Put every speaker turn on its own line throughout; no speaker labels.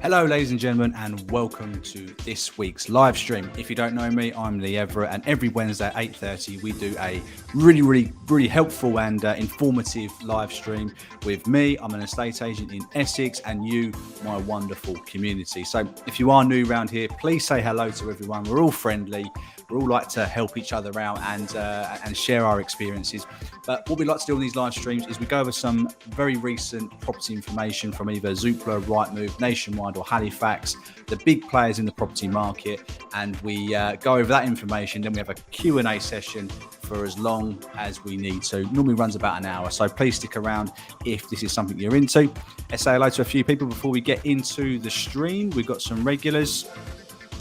Hello, ladies and gentlemen, and welcome to this week's live stream. If you don't know me, I'm Lee Everett, and every Wednesday at 8:30 we do a really helpful and informative live stream with me. I'm an estate agent in Essex, and you, my wonderful community. So if you are new around here, please say hello to everyone. We're all friendly. We all like to help each other out and share our experiences. But what we like to do on these live streams is we go over some very recent property information from either Zoopla, Rightmove, Nationwide or Halifax, the big players in the property market, and we go over that information. Then we have a Q&A session for as long as we need to. Normally runs about an hour, so please stick around if this is something you're into. Let's say hello to a few people before we get into the stream. We've got some regulars.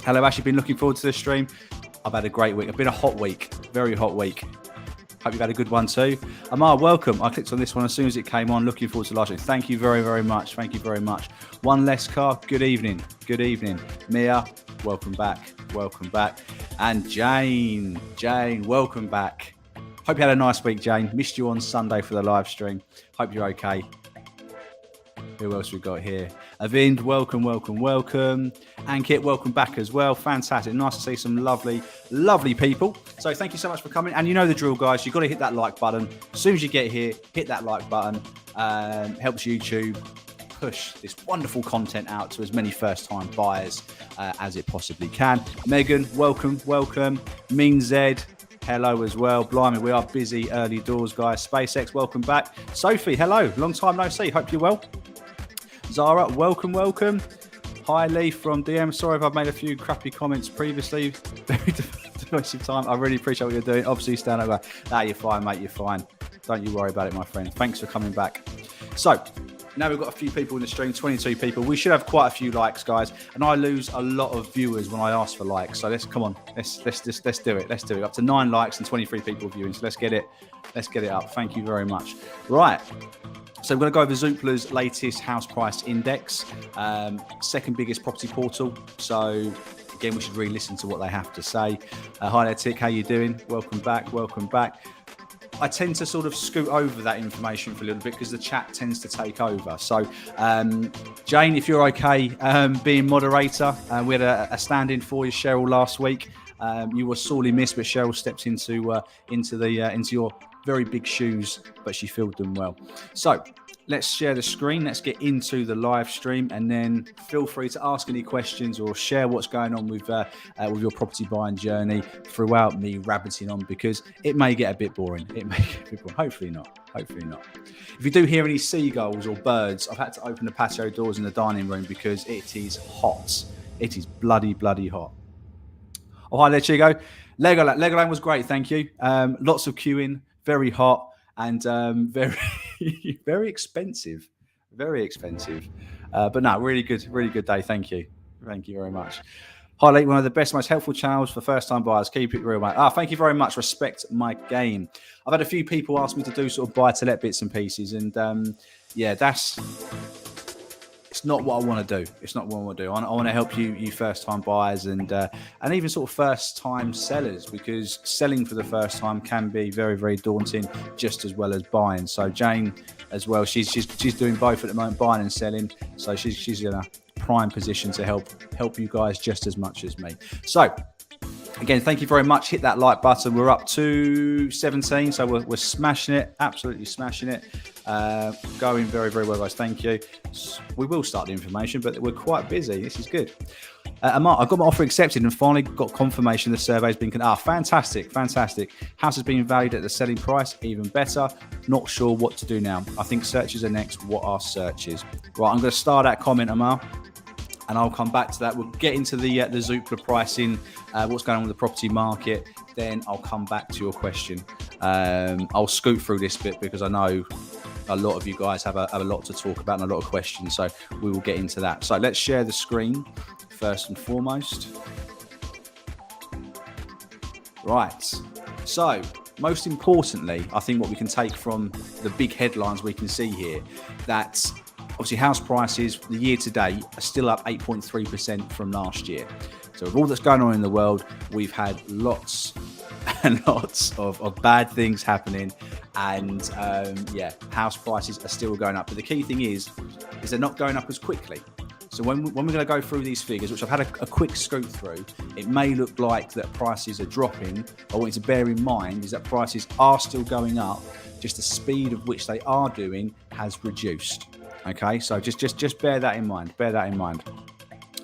Hello, Ash, been looking forward to this stream. I've had a great week. It's been a hot week, very hot week. Hope you've had a good one too. Amar, welcome. I clicked on this one as soon as it came on. Looking forward to the last one. Thank you very much. Thank you very much. One less car. Good evening. Good evening. Mia, welcome back. Welcome back. And Jane, welcome back. Hope you had a nice week, Jane. Missed you on Sunday for the live stream. Hope you're okay. Who else we got here? Avind, welcome. Ankit, welcome back as well. Fantastic. Nice to see some lovely people. So thank you so much for coming. And you know the drill, guys. You've got to hit that like button. As soon as you get here, hit that like button. Helps YouTube push this wonderful content out to as many first-time buyers as it possibly can. Megan, welcome. Ming Zed, hello as well. Blimey, we are busy early doors, guys. SpaceX, welcome back. Sophie, hello. Long time no see. Hope you're well. Zara, welcome. Hi, Lee from DM. Sorry if I've made a few crappy comments previously. Very defensive time. I really appreciate what you're doing. Obviously, stand over. Nah, you're fine, mate. You're fine. Don't you worry about it, my friend. Thanks for coming back. So, now we've got a few people in the stream, 22 people. We should have quite a few likes, guys. And I lose a lot of viewers when I ask for likes. So let's do it. Let's do it. Up to 9 likes and 23 people viewing. So let's get it up. Thank you very much. Right. So we're going to go over Zoopla's latest house price index, second biggest property portal. So again, we should really listen to what they have to say. Hi there, Tick. How you doing? Welcome back. I tend to sort of scoot over that information for a little bit because the chat tends to take over. So, Jane, if you're okay being moderator, we had a stand-in for you, Cheryl, last week. You were sorely missed, but Cheryl stepped into your very big shoes, but she filled them well. So let's share the screen. Let's get into the live stream, and then feel free to ask any questions or share what's going on with your property buying journey throughout me rabbiting on, because it may get a bit boring. Hopefully not. If you do hear any seagulls or birds, I've had to open the patio doors in the dining room because it is hot. It is bloody hot. Oh, hi there, Chigo. Legoland was great, thank you. Lots of queuing, very hot, and very expensive. But no, really good day. Thank you very much. Highlight one of the best, most helpful channels for first-time buyers. Keep it real, mate. Thank you very much. Respect my game. I've had a few people ask me to do sort of buy-to-let bits and pieces, and it's not what I want to do. I want to help you first-time buyers and even sort of first-time sellers, because selling for the first time can be very daunting, just as well as buying. So Jane, as well, she's doing both at the moment, buying and selling. So she's in a prime position to help you guys just as much as me. So again, thank you very much. Hit that like button. We're up to 17, so we're smashing it, absolutely smashing it. Going very well, guys. Thank you. We will start the information, but we're quite busy. This is good. Amar, I got my offer accepted and finally got confirmation the survey's been... fantastic. House has been valued at the selling price, even better. Not sure what to do now. I think searches are next. What are searches? Right, I'm going to start that comment, Amar, and I'll come back to that. We'll get into the Zoopla pricing, what's going on with the property market. Then I'll come back to your question. I'll scoot through this bit because I know a lot of you guys have a lot to talk about and a lot of questions. So we will get into that. So let's share the screen first and foremost. Right. So most importantly, I think what we can take from the big headlines we can see here, that obviously house prices the year to date are still up 8.3% from last year. So with all that's going on in the world, we've had lots and lots of bad things happening, and house prices are still going up. But the key thing is they're not going up as quickly. So when we're going to go through these figures, which I've had a quick scoot through, it may look like that prices are dropping. But what you need to bear in mind is that prices are still going up, just the speed of which they are doing has reduced. Okay, so just bear that in mind. Bear that in mind.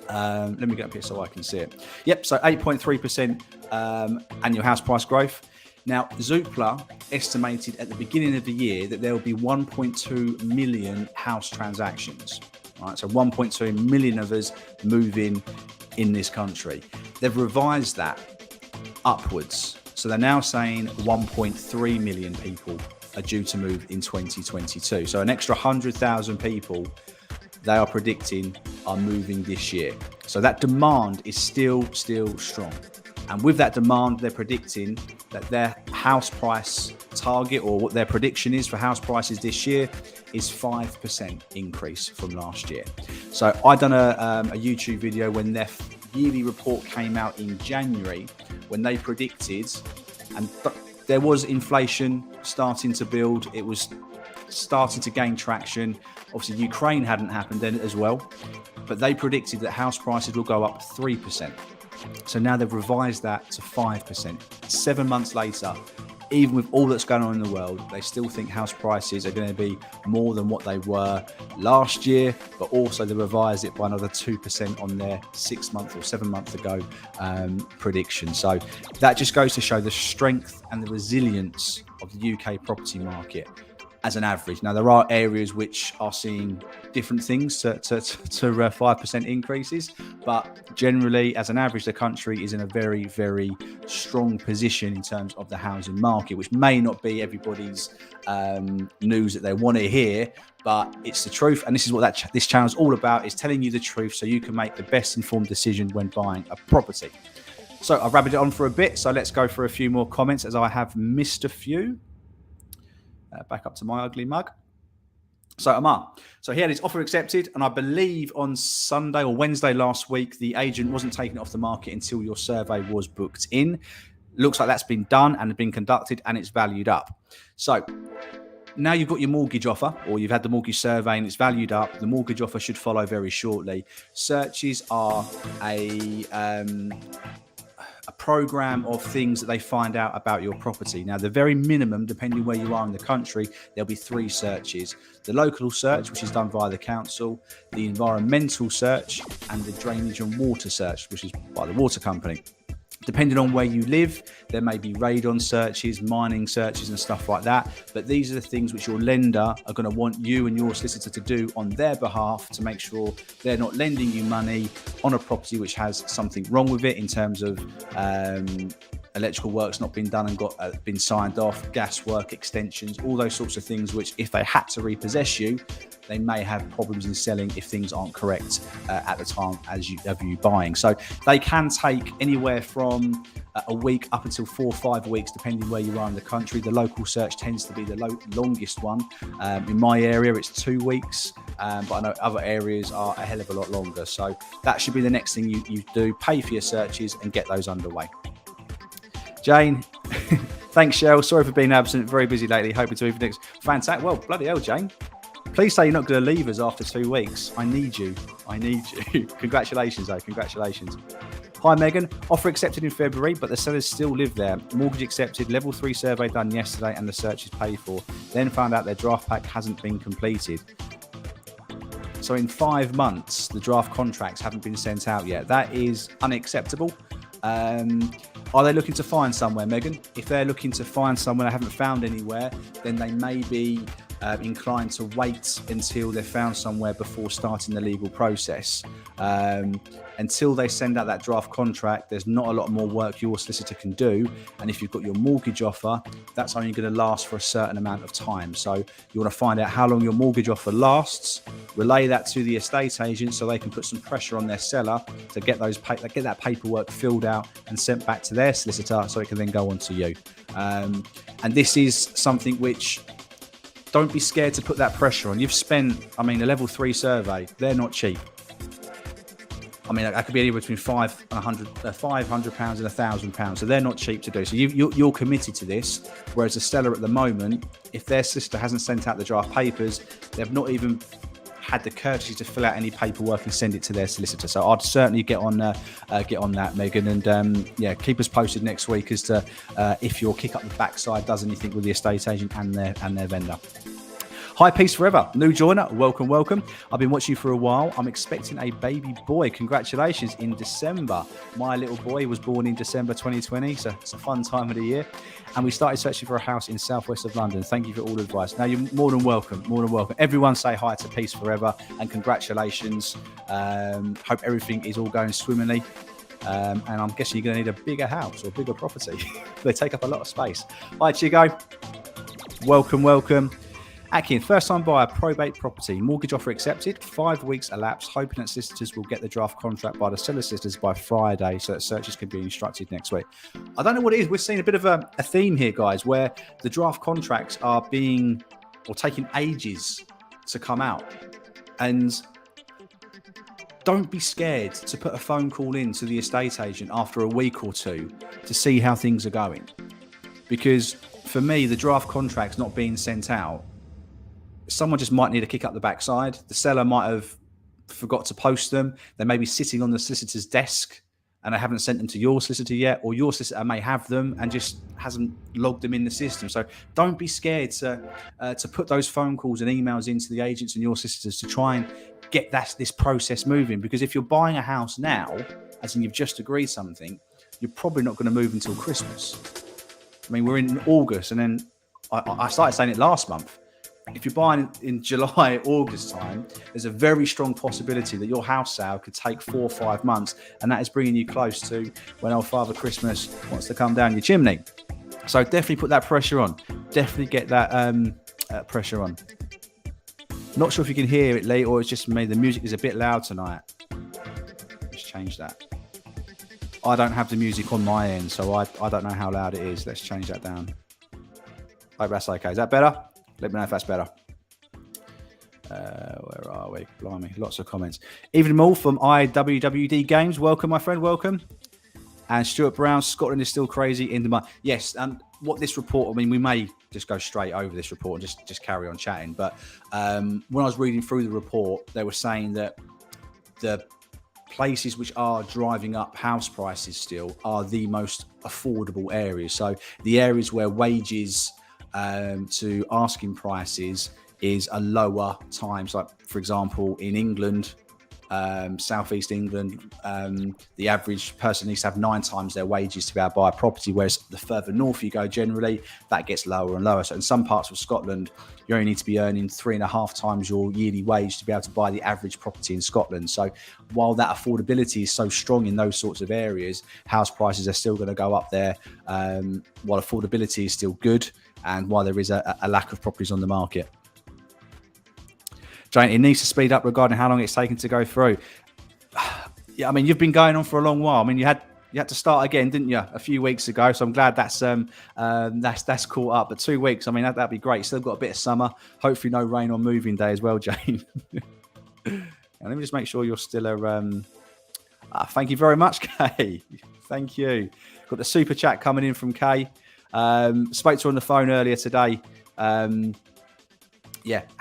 Let me get up here so I can see it. Yep, so 8.3% annual house price growth. Now, Zoopla estimated at the beginning of the year that there will be 1.2 million house transactions. All right, so 1.2 million of us moving in this country. They've revised that upwards. So they're now saying 1.3 million people are due to move in 2022. So an extra 100,000 people they are predicting are moving this year. So that demand is still strong. And with that demand, they're predicting that their house price target, or what their prediction is for house prices this year, is 5% increase from last year. So I done a YouTube video when their yearly report came out in January, when they predicted, and there was inflation starting to build. It was starting to gain traction. Obviously, Ukraine hadn't happened then as well, but they predicted that house prices will go up 3%. So now they've revised that to 5%. 7 months later, even with all that's going on in the world, they still think house prices are going to be more than what they were last year, but also they revised it by another 2% on their 6 month or 7 month ago prediction. So that just goes to show the strength and the resilience of the UK property market as an average. Now, there are areas which are seeing different things to 5% increases, but generally, as an average, the country is in a very, very strong position in terms of the housing market, which may not be everybody's news that they want to hear, but it's the truth. And this is what this channel is all about, is telling you the truth so you can make the best informed decision when buying a property. So I've rabbited it on for a bit, so let's go for a few more comments, as I have missed a few. Back up to my ugly mug. So Amar, so he had his offer accepted, and I believe on Sunday or Wednesday last week, the agent wasn't taking it off the market until your survey was booked in. Looks like that's been done and been conducted, and it's valued up. So now you've got your mortgage offer, or you've had the mortgage survey and it's valued up. The mortgage offer should follow very shortly. Searches are a program of things that they find out about your property. Now, the very minimum, depending where you are in the country, there'll be 3 searches: the local search, which is done via the council, the environmental search, and the drainage and water search, which is by the water company. Depending on where you live, there may be radon searches, mining searches and stuff like that. But these are the things which your lender are going to want you and your solicitor to do on their behalf to make sure they're not lending you money on a property which has something wrong with it in terms of electrical work's not been done and been signed off, gas work, extensions, all those sorts of things which, if they had to repossess you, they may have problems in selling if things aren't correct at the time of you buying. So they can take anywhere from a week up until 4 or 5 weeks, depending where you are in the country. The local search tends to be the longest one. In my area, it's 2 weeks, but I know other areas are a hell of a lot longer. So that should be the next thing you do. Pay for your searches and get those underway. Jane, thanks, Shell. Sorry for being absent. Very busy lately. Hoping to even next. Fantastic. Well, bloody hell, Jane. Please say you're not going to leave us after 2 weeks. I need you. I need you. Congratulations, though. Congratulations. Hi, Megan. Offer accepted in February, but the sellers still live there. Mortgage accepted. Level 3 survey done yesterday, and the search is paid for. Then found out their draft pack hasn't been completed. So in 5 months, the draft contracts haven't been sent out yet. That is unacceptable. Are they looking to find somewhere, Megan? If they're looking to find somewhere they haven't found anywhere, then they may be inclined to wait until they've found somewhere before starting the legal process. Until they send out that draft contract, there's not a lot more work your solicitor can do. And if you've got your mortgage offer, that's only going to last for a certain amount of time. So you want to find out how long your mortgage offer lasts, relay that to the estate agent so they can put some pressure on their seller to get that paperwork filled out and sent back to their solicitor so it can then go on to you. And this is something which, don't be scared to put that pressure on. You've spent, a level 3 survey, they're not cheap. That could be anywhere between £500 and £1,000. So they're not cheap to do. So you're committed to this. Whereas the seller at the moment, if their solicitor hasn't sent out the draft papers, they've not even had the courtesy to fill out any paperwork and send it to their solicitor. So I'd certainly get on that, Megan, and keep us posted next week as to if your kick up the backside does anything with the estate agent and their vendor. Hi, Peace Forever. New joiner. Welcome. I've been watching you for a while. I'm expecting a baby boy. Congratulations in December. My little boy was born in December 2020. So it's a fun time of the year. And we started searching for a house in southwest of London. Thank you for all the advice. Now, you're more than welcome. Everyone say hi to Peace Forever and congratulations. Hope everything is all going swimmingly. And I'm guessing you're going to need a bigger house or bigger property. They take up a lot of space. Hi, Chigo. Welcome. Akin, first time buyer, probate property, mortgage offer accepted, 5 weeks elapsed, hoping that solicitors will get the draft contract by the seller solicitors by Friday so that searches can be instructed next week. I don't know what it is. We're seeing a bit of a theme here, guys, where the draft contracts are taking ages to come out. And don't be scared to put a phone call in to the estate agent after a week or two to see how things are going. Because for me, the draft contracts not being sent out, someone just might need a kick up the backside. The seller might have forgot to post them. They may be sitting on the solicitor's desk and they haven't sent them to your solicitor yet, or your solicitor may have them and just hasn't logged them in the system. So don't be scared to put those phone calls and emails into the agents and your solicitors to try and get this process moving. Because if you're buying a house now, as in you've just agreed something, you're probably not going to move until Christmas. I mean, we're in August, and then I started saying it last month. If you're buying in July, August time, there's a very strong possibility that your house sale could take 4 or 5 months, and that is bringing you close to when old Father Christmas wants to come down your chimney. So definitely put that pressure on. Definitely get that pressure on. Not sure if you can hear it, Lee, or it's just me. The music is a bit loud tonight. Let's change that. I don't have the music on my end, so I don't know how loud it is. Let's change that down. Hope that's okay. Is that better? Let me know if that's better. Where are we? Blimey, lots of comments. Evening all from IWWD Games. Welcome, my friend. Welcome. And Stuart Brown, Scotland is still crazy in the mud. Yes, and what this report, I mean, we may just go straight over this report and just carry on chatting. But when I was reading through the report, they were saying that the places which are driving up house prices still are the most affordable areas. So the areas where wages to asking prices is a lower times. Like, for example, in England, southeast England, the average person needs to have 9 times their wages to be able to buy a property, whereas the further north you go, generally that gets lower and lower. So in some parts of Scotland, you only need to be earning 3.5 times your yearly wage to be able to buy the average property in Scotland. So while that affordability is so strong in those sorts of areas, house prices are still going to go up there, while affordability is still good and while there is a lack of properties on the market. Jane, it needs to speed up regarding how long it's taken to go through. Yeah, I mean, you've been going on for a long while. I mean, you had to start again, didn't you, a few weeks ago? So I'm glad that's caught up. But 2 weeks, I mean, that'd be great. Still got a bit of summer. Hopefully, no rain on moving day as well, Jane. And let me just make sure you're still thank you very much, Kay. Thank you. Got the super chat coming in from Kay. Spoke to her on the phone earlier today. Had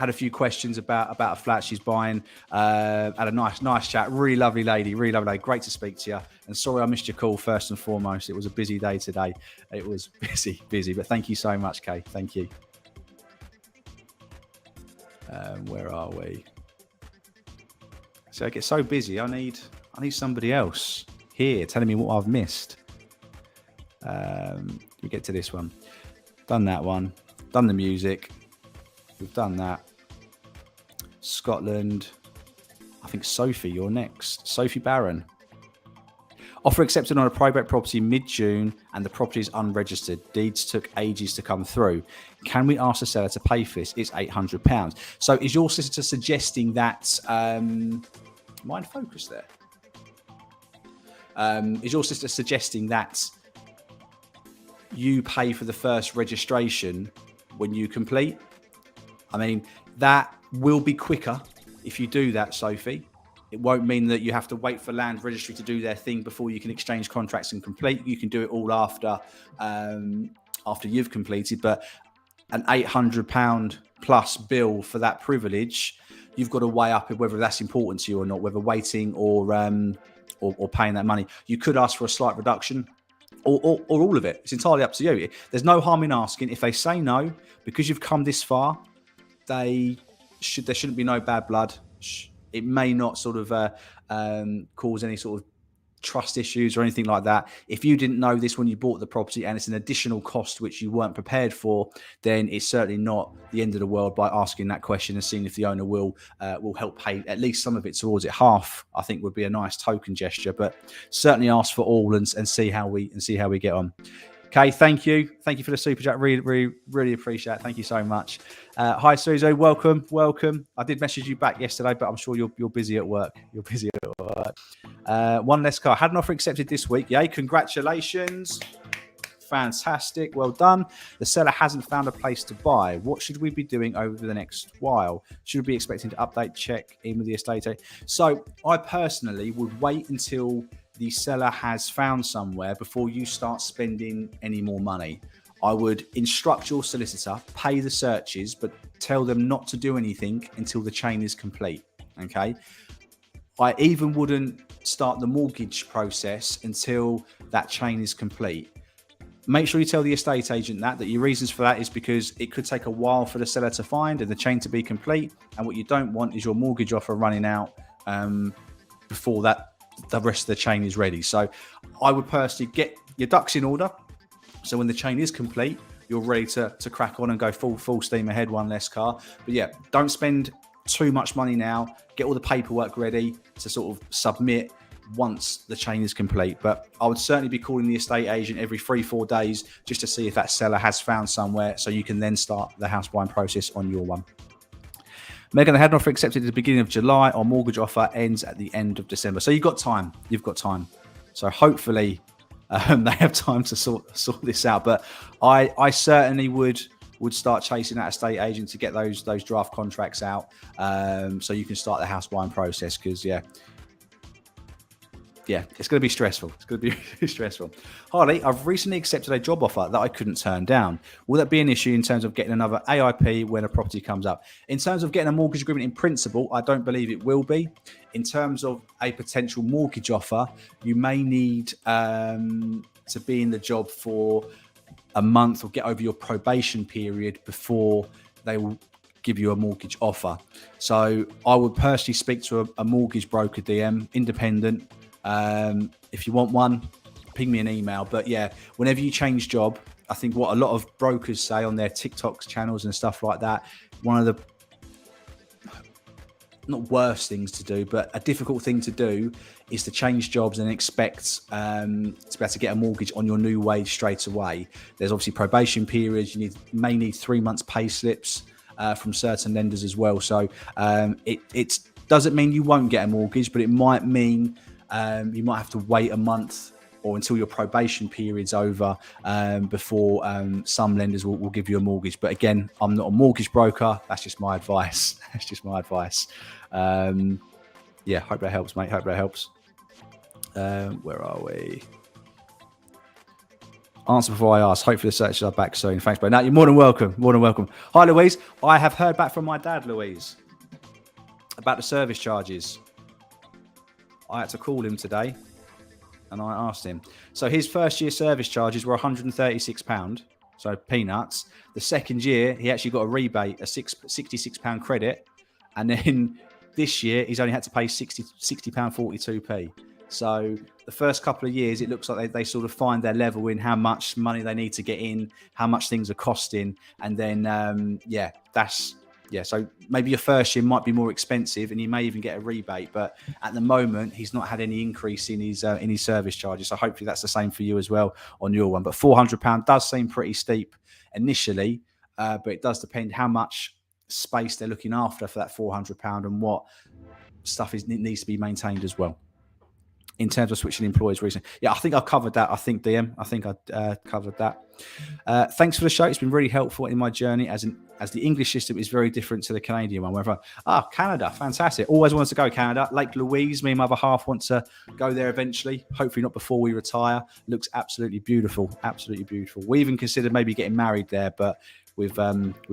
a few questions about a flat she's buying. Had a nice chat. Really lovely lady. Great to speak to you. And sorry I missed your call first and foremost. It was a busy day today. It was busy. But thank you so much, Kay. Thank you. Where are we? So I get so busy. I need somebody else here telling me what I've missed. We get to this one. Done that one. Done the music. We've done that. Scotland. I think Sophie, you're next. Sophie Barron. Offer accepted on a probate property mid-June and the property is unregistered. Deeds took ages to come through. Can we ask the seller to pay for this? It's £800. So is your solicitor suggesting that... mind focus there. Is your solicitor suggesting that you pay for the first registration when you complete? I mean, that will be quicker if you do that, Sophie. It won't mean that you have to wait for land registry to do their thing before you can exchange contracts and complete. You can do it all after you've completed. But an £800 plus bill for that privilege you've got to weigh up whether that's important to you or not, whether waiting or paying that money. You could ask for a slight reduction or all of it. It's entirely up to you. There's no harm in asking. If they say no, because you've come this far, there shouldn't be no bad blood. It may not sort of cause any sort of trust issues or anything like that. If you didn't know this when you bought the property and it's an additional cost which you weren't prepared for, then it's certainly not the end of the world by asking that question and seeing if the owner will help pay at least some of it towards it. Half, I think, would be a nice token gesture, but certainly ask for all and see how we get on. Okay, thank you for the super chat. Really appreciate it. Thank you so much. Hi, Suzo. Welcome. I did message you back yesterday, but I'm sure you're busy at work. One less car. Had an offer accepted this week. Yay! Congratulations. Fantastic. Well done. The seller hasn't found a place to buy. What should we be doing over the next while? Should we be expecting to update, check in with the estate agent? So I personally would wait until the seller has found somewhere before you start spending any more money. I would instruct your solicitor, pay the searches, but tell them not to do anything until the chain is complete. Okay. I even wouldn't start the mortgage process until that chain is complete. Make sure you tell the estate agent that your reasons for that is because it could take a while for the seller to find and the chain to be complete. And what you don't want is your mortgage offer running out before the rest of the chain is ready. So I would personally get your ducks in order. So when the chain is complete, you're ready to crack on and go full steam ahead, one less car. But yeah, don't spend too much money now. Get all the paperwork ready to sort of submit once the chain is complete. But I would certainly be calling the estate agent every 3-4 days just to see if that seller has found somewhere so you can then start the house buying process on your one. Megan, they had an offer accepted at the beginning of July. Our mortgage offer ends at the end of December. So you've got time. So hopefully they have time to sort this out. But I certainly would start chasing that estate agent to get those draft contracts out so you can start the house buying process because, it's going to be stressful. Harley, I've recently accepted a job offer that I couldn't turn down. Will that be an issue in terms of getting another AIP when a property comes up? In terms of getting a mortgage agreement in principle, I don't believe it will be. In terms of a potential mortgage offer, you may need to be in the job for a month or get over your probation period before they will give you a mortgage offer. So I would personally speak to a mortgage broker DM, independent. If you want one, ping me an email. But yeah, whenever you change job, I think what a lot of brokers say on their TikToks channels and stuff like that, one of the not worst things to do, but a difficult thing to do is to change jobs and expect to be able to get a mortgage on your new wage straight away. There's obviously probation periods. You may need 3 months pay slips from certain lenders as well. So it doesn't mean you won't get a mortgage, but it might mean you might have to wait a month or until your probation period's over before some lenders will give you a mortgage. But again, I'm not a mortgage broker. That's just my advice. Hope that helps, mate. Hope that helps. Where are we? Answer before I ask. Hopefully the searches are back soon. Thanks, bro. Now you're more than welcome. Hi, Louise. I have heard back from my dad, Louise, about the service charges. I had to call him today and I asked him. So his first year service charges were £136, so peanuts. The second year, he actually got a rebate, a £66 credit. And then this year, he's only had to pay £60.42p. So the first couple of years, it looks like they sort of find their level in how much money they need to get in, how much things are costing. And then, so maybe your first year might be more expensive and you may even get a rebate. But at the moment, he's not had any increase in his service charges. So hopefully that's the same for you as well on your one. But £400 does seem pretty steep initially, but it does depend how much space they're looking after for that £400 and what stuff needs to be maintained as well. In terms of switching employers recently. Yeah, I think I've covered that. I think I covered that. Thanks for the show. It's been really helpful in my journey as the English system is very different to the Canadian one. Canada, fantastic. Always wanted to go Canada. Lake Louise, me and my other half want to go there eventually. Hopefully not before we retire. Looks absolutely beautiful. We even considered maybe getting married there, but with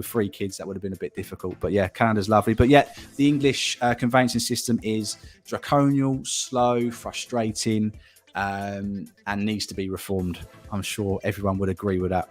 3 kids, that would have been a bit difficult. But yeah, Canada's lovely. But yeah, the English conveyancing system is draconial, slow, frustrating, and needs to be reformed. I'm sure everyone would agree with that.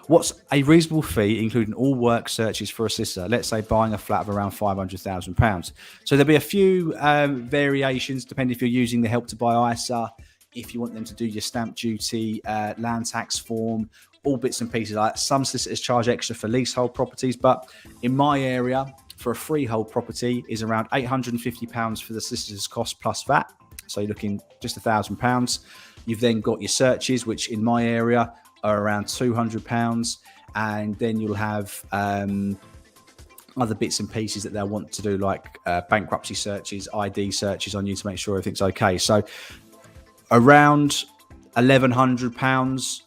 What's a reasonable fee, including all work searches for a solicitor? Let's say buying a flat of around £500,000. So there'll be a few variations depending if you're using the Help to Buy ISA, if you want them to do your stamp duty, land tax form, all bits and pieces. Like some solicitors charge extra for leasehold properties, but in my area, for a freehold property, is around £850 for the solicitor's cost plus VAT. So you're looking just £1,000. You've then got your searches, which in my area are around £200, and then you'll have other bits and pieces that they'll want to do, like bankruptcy searches, ID searches on you to make sure everything's okay. So around £1,100,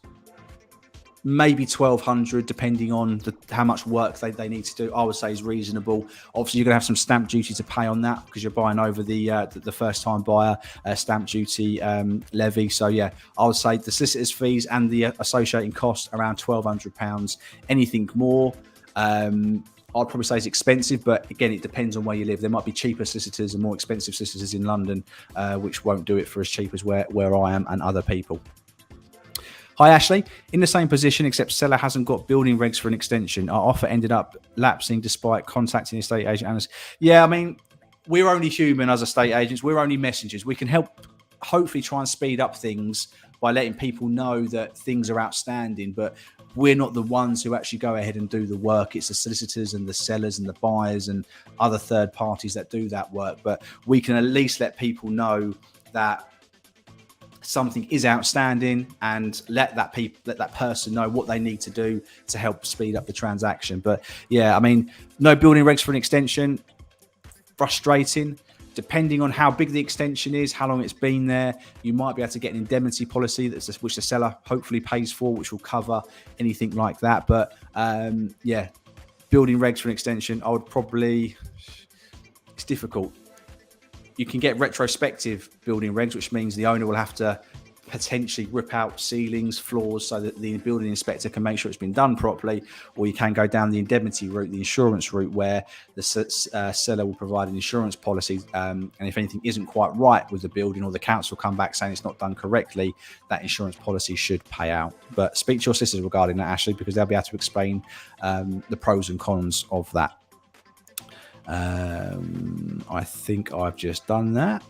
maybe £1,200, depending on how much work they need to do. I would say is reasonable. Obviously, you're going to have some stamp duty to pay on that because you're buying over the first-time buyer stamp duty levy. So yeah, I would say the solicitor's fees and the associating costs around £1,200. Anything more, I'd probably say is expensive, but again, it depends on where you live. There might be cheaper solicitors and more expensive solicitors in London, which won't do it for as cheap as where I am and other people. Hi, Ashley. In the same position, except seller hasn't got building regs for an extension. Our offer ended up lapsing despite contacting the estate agent. Yeah, I mean, we're only human as estate agents. We're only messengers. We can help, hopefully, try and speed up things by letting people know that things are outstanding, but we're not the ones who actually go ahead and do the work. It's the solicitors and the sellers and the buyers and other third parties that do that work. But we can at least let people know that something is outstanding and let that person know what they need to do to help speed up the transaction. But yeah, I mean, no building regs for an extension, frustrating. Depending on how big the extension is, how long it's been there, you might be able to get an indemnity policy which the seller hopefully pays for, which will cover anything like that. But yeah, building regs for an extension, I would probably, it's difficult. You can get retrospective building regs, which means the owner will have to potentially rip out ceilings, floors, so that the building inspector can make sure it's been done properly. Or you can go down the indemnity route, the insurance route, where the seller will provide an insurance policy. And if anything isn't quite right with the building, or the council come back saying it's not done correctly, that insurance policy should pay out. But speak to your solicitors regarding that, Ashley, because they'll be able to explain the pros and cons of that. I think I've just done that.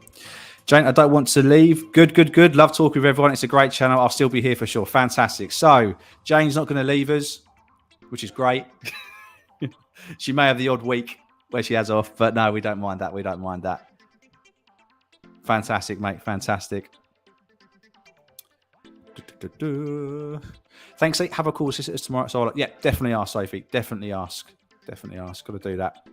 Jane, I don't want to leave. Good. Love talking with everyone. It's a great channel. I'll still be here for sure. Fantastic. So Jane's not going to leave us, which is great. She may have the odd week where she has off, but no, we don't mind that. Fantastic, mate. Fantastic. Thanks. Have a call with sisters tomorrow. So yeah, definitely ask, Sophie. Definitely ask. Got to do that.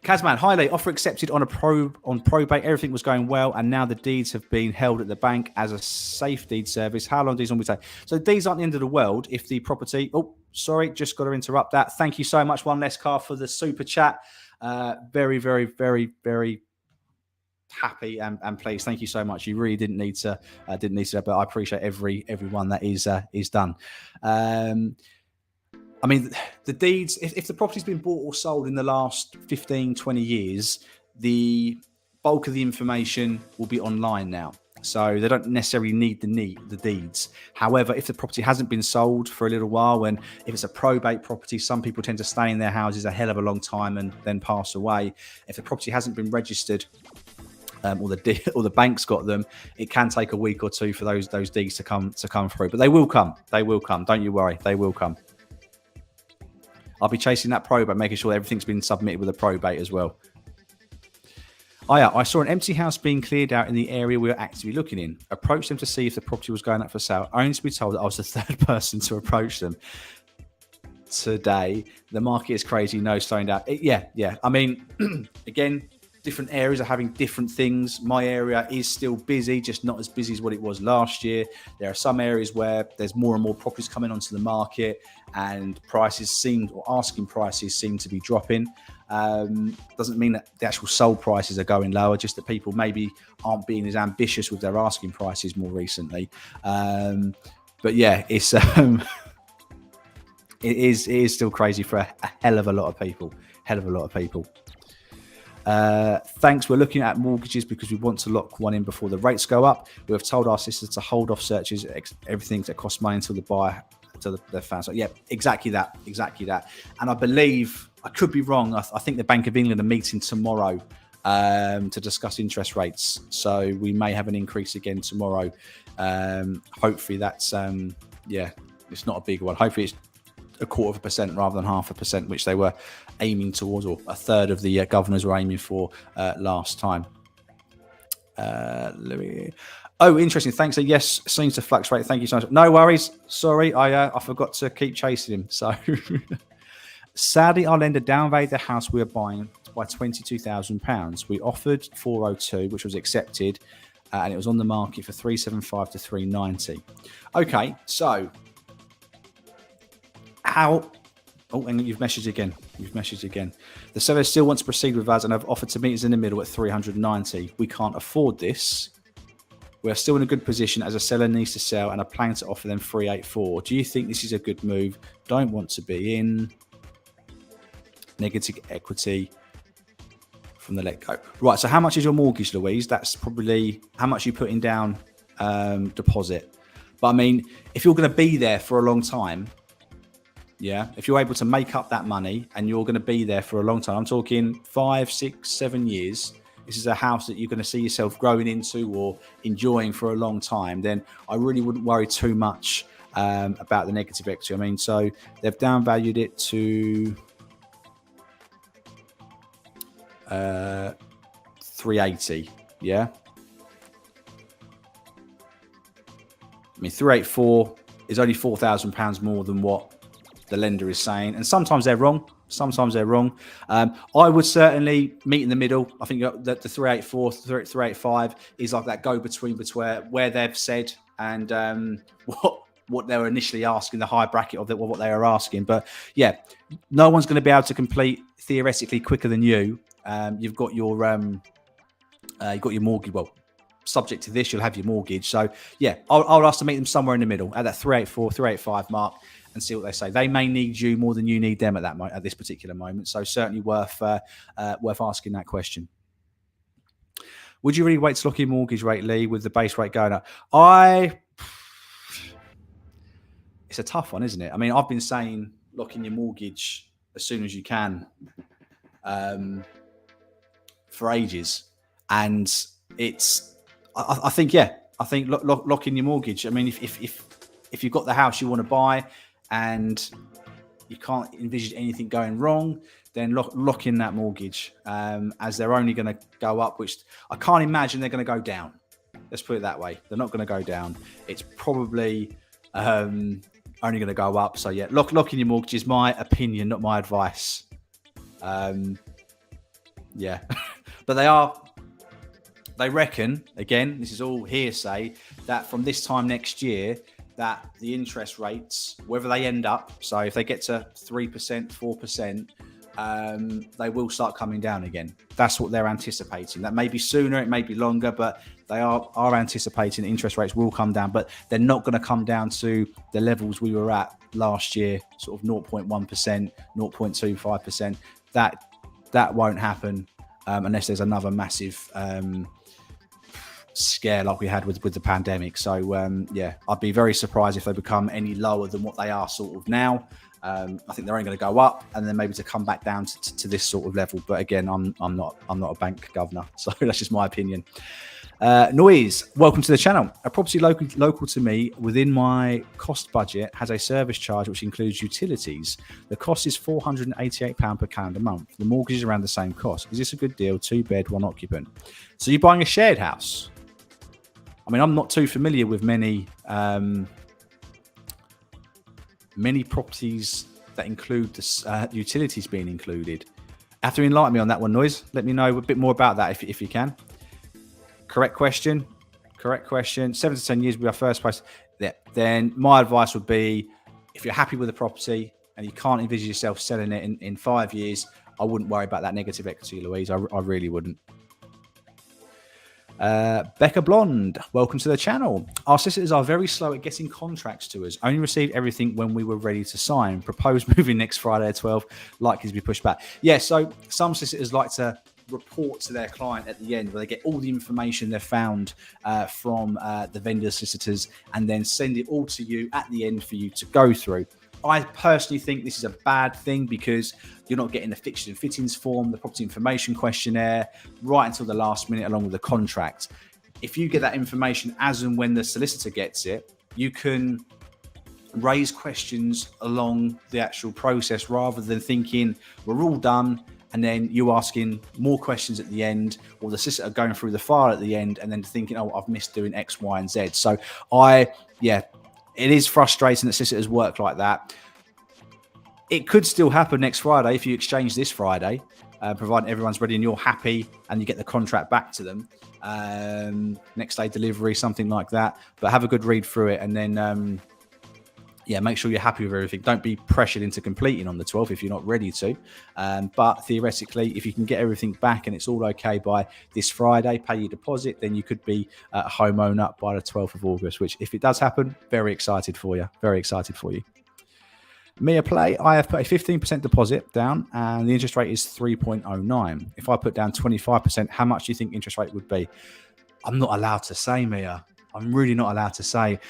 Kazman, hi Lee, offer accepted on probate. Everything was going well, and now the deeds have been held at the bank as a safe deed service. How long do these normally take? So deeds aren't the end of the world if the property. Oh, sorry, just got to interrupt that. Thank you so much, one less car, for the super chat. Very, very, very, very happy and pleased. Thank you so much. You really didn't need to, but I appreciate everyone that is done. I mean, the deeds, if the property's been bought or sold in the last 15, 20 years, the bulk of the information will be online now. So they don't necessarily need the deeds. However, if the property hasn't been sold for a little while, and if it's a probate property, some people tend to stay in their houses a hell of a long time and then pass away. If the property hasn't been registered, or the bank's got them, it can take a week or two for those deeds to come through. But they will come. Don't you worry. They will come. I'll be chasing that probate, making sure everything's been submitted with a probate as well. Oh yeah, I saw an empty house being cleared out in the area we were actively looking in. Approached them to see if the property was going up for sale, only to be told that I was the third person to approach them. Today, the market is crazy, no slowing down. Yeah. I mean, again, different areas are having different things. My area is still busy, just not as busy as what it was last year. There are some areas where there's more and more properties coming onto the market, and asking prices seem to be dropping. Doesn't mean that the actual sold prices are going lower, just that people maybe aren't being as ambitious with their asking prices more recently. But yeah, it's It is still crazy for a hell of a lot of people. Thanks. We're looking at mortgages because we want to lock one in before the rates go up. We have told our sisters to hold off searches, everything that costs money until the buyer, until they're found. So yeah, exactly that. And I believe, I could be wrong, I think the Bank of England are meeting tomorrow to discuss interest rates. So we may have an increase again tomorrow. Hopefully that's it's not a big one. Hopefully it's 0.25% rather than 0.5%, which they were aiming towards, or a third of the governors were aiming for last time. Oh, interesting. Thanks. Yes, seems to fluctuate. Thank you so much. No worries. Sorry, I forgot to keep chasing him. So sadly, our lender downvalued the house we were buying by £22,000. We offered 402, which was accepted, and it was on the market for 375 to 390. Okay, so how? Oh, and you've messaged again. The seller still wants to proceed with us and have offered to meet us in the middle at 390. We can't afford this. We are still in a good position as a seller needs to sell and are planning to offer them 384. Do you think this is a good move? Don't want to be in negative equity from the let-go. Right, so how much is your mortgage, Louise? That's probably how much you're putting down deposit. But I mean, if you're going to be there for a long time, yeah, if you're able to make up that money and you're going to be there for a long time, I'm talking 5, 6, 7 years, this is a house that you're going to see yourself growing into or enjoying for a long time, then I really wouldn't worry too much about the negative equity. I mean, so they've downvalued it to 380, yeah? I mean, 384 is only £4,000 more than what the lender is saying, and sometimes they're wrong. I would certainly meet in the middle. I think that the 384, 385 is like that go between where they've said and what they were initially asking, the high bracket of what they are asking. But yeah, no one's going to be able to complete theoretically quicker than you. You've got your mortgage. Well, subject to this, you'll have your mortgage. So yeah, I'll ask to meet them somewhere in the middle at that 384, 385 mark and see what they say. They may need you more than you need them at this particular moment. So certainly worth asking that question. Would you really wait to lock in mortgage rate, Lee, with the base rate going up? It's a tough one, isn't it? I mean, I've been saying lock in your mortgage as soon as you can for ages. And I think lock in your mortgage. I mean, if you've got the house you want to buy and you can't envisage anything going wrong, then lock in that mortgage, as they're only going to go up, which I can't imagine they're going to go down. Let's put it that way. They're not going to go down. It's probably only going to go up. So yeah, lock in your mortgage is my opinion, not my advice. Yeah, but they reckon, again, this is all hearsay, that from this time next year, that the interest rates, whether they end up, so if they get to 3%, 4%, they will start coming down again. That's what they're anticipating. That may be sooner, it may be longer, but they are anticipating interest rates will come down, but they're not going to come down to the levels we were at last year, sort of 0.1%, 0.25%. That won't happen unless there's another massive scare like we had with the pandemic. So yeah, I'd be very surprised if they become any lower than what they are sort of now. I think they're only going to go up and then maybe to come back down to this sort of level. But again, I'm not a bank governor, so that's just my opinion. Noise, welcome to the channel. A property local to me within my cost budget has a service charge which includes utilities. The cost is £488 per calendar month. The mortgage is around the same cost. Is this a good deal? 2-bed, 1 occupant. So you're buying a shared house. I mean, I'm not too familiar with many properties that include the utilities being included. Have to enlighten me on that one, Noise. Let me know a bit more about that if you can. Correct question. 7 to 10 years would be our first place. Yeah. Then my advice would be, if you're happy with the property and you can't envision yourself selling it in 5 years, I wouldn't worry about that negative equity, Louise. I really wouldn't. Becca Blonde, welcome to the channel. Our solicitors are very slow at getting contracts to us. Only received everything when we were ready to sign. Proposed moving next Friday at 12, likely to be pushed back. Yeah, so some solicitors like to report to their client at the end where they get all the information they've found from the vendor solicitors and then send it all to you at the end for you to go through. I personally think this is a bad thing because you're not getting the fixtures and fittings form, the property information questionnaire, right until the last minute along with the contract. If you get that information as and when the solicitor gets it, you can raise questions along the actual process rather than thinking we're all done and then you asking more questions at the end, or the solicitor going through the file at the end and then thinking, oh, I've missed doing X, Y, and Z. So it is frustrating that solicitors work like that. It could still happen next Friday if you exchange this Friday, providing everyone's ready and you're happy and you get the contract back to them. Next day delivery, something like that. But have a good read through it and then, make sure you're happy with everything. Don't be pressured into completing on the 12th if you're not ready to. But theoretically, if you can get everything back and it's all okay by this Friday, pay your deposit, then you could be a homeowner by the 12th of August, which if it does happen, very excited for you. Very excited for you. Mia Play, I have put a 15% deposit down and the interest rate is 3.09. If I put down 25%, how much do you think interest rate would be? I'm not allowed to say, Mia. I'm really not allowed to say.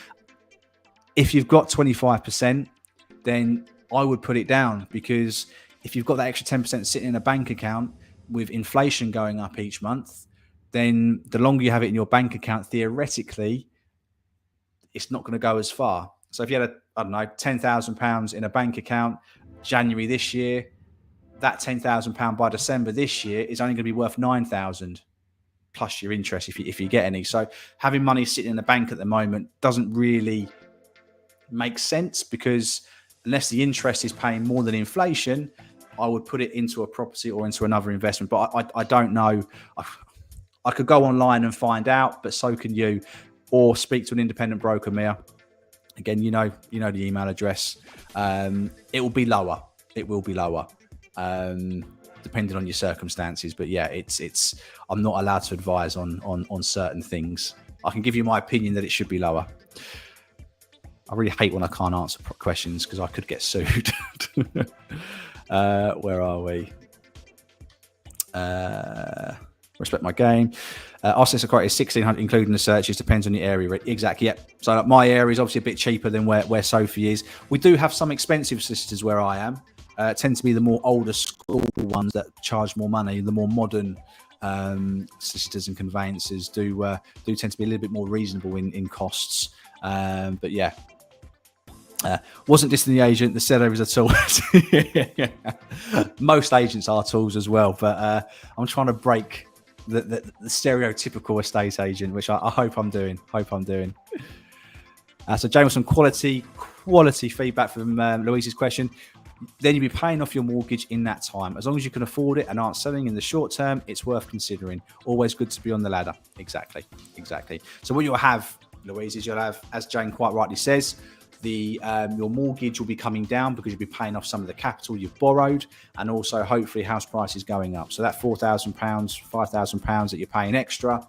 If you've got 25%, then I would put it down, because if you've got that extra 10% sitting in a bank account with inflation going up each month, then the longer you have it in your bank account, theoretically, it's not going to go as far. So if you had £10,000 in a bank account January this year, that £10,000 by December this year is only going to be worth £9,000 plus your interest if you get any. So having money sitting in the bank at the moment doesn't really make sense, because unless the interest is paying more than inflation, I would put it into a property or into another investment. But I don't know. I could go online and find out, but so can you, or speak to an independent broker, Mia. Again, you know the email address. It will be lower. It will be lower, depending on your circumstances. But yeah, it's. I'm not allowed to advise on certain things. I can give you my opinion that it should be lower. I really hate when I can't answer questions because I could get sued. Where are we? Respect my game. Our sister quote is 1,600, including the searches. Depends on your area. Exactly. Yep. So my area is obviously a bit cheaper than where Sophie is. We do have some expensive solicitors where I am. Tend to be the more older school ones that charge more money. The more modern solicitors and conveyancers do tend to be a little bit more reasonable in costs. But yeah. Wasn't dissing the agent. The seller is a tool. Most agents are tools as well, but I'm trying to break the stereotypical estate agent, which I hope I'm doing. So Jameson, quality feedback from Louise's question. Then you'll be paying off your mortgage in that time. As long as you can afford it and aren't selling in the short term, it's worth considering. Always good to be on the ladder. Exactly. So what you'll have, Louise, is you'll have, as Jane quite rightly says, your mortgage will be coming down because you'll be paying off some of the capital you've borrowed, and also hopefully house prices going up. So that £4,000, £5,000 that you're paying extra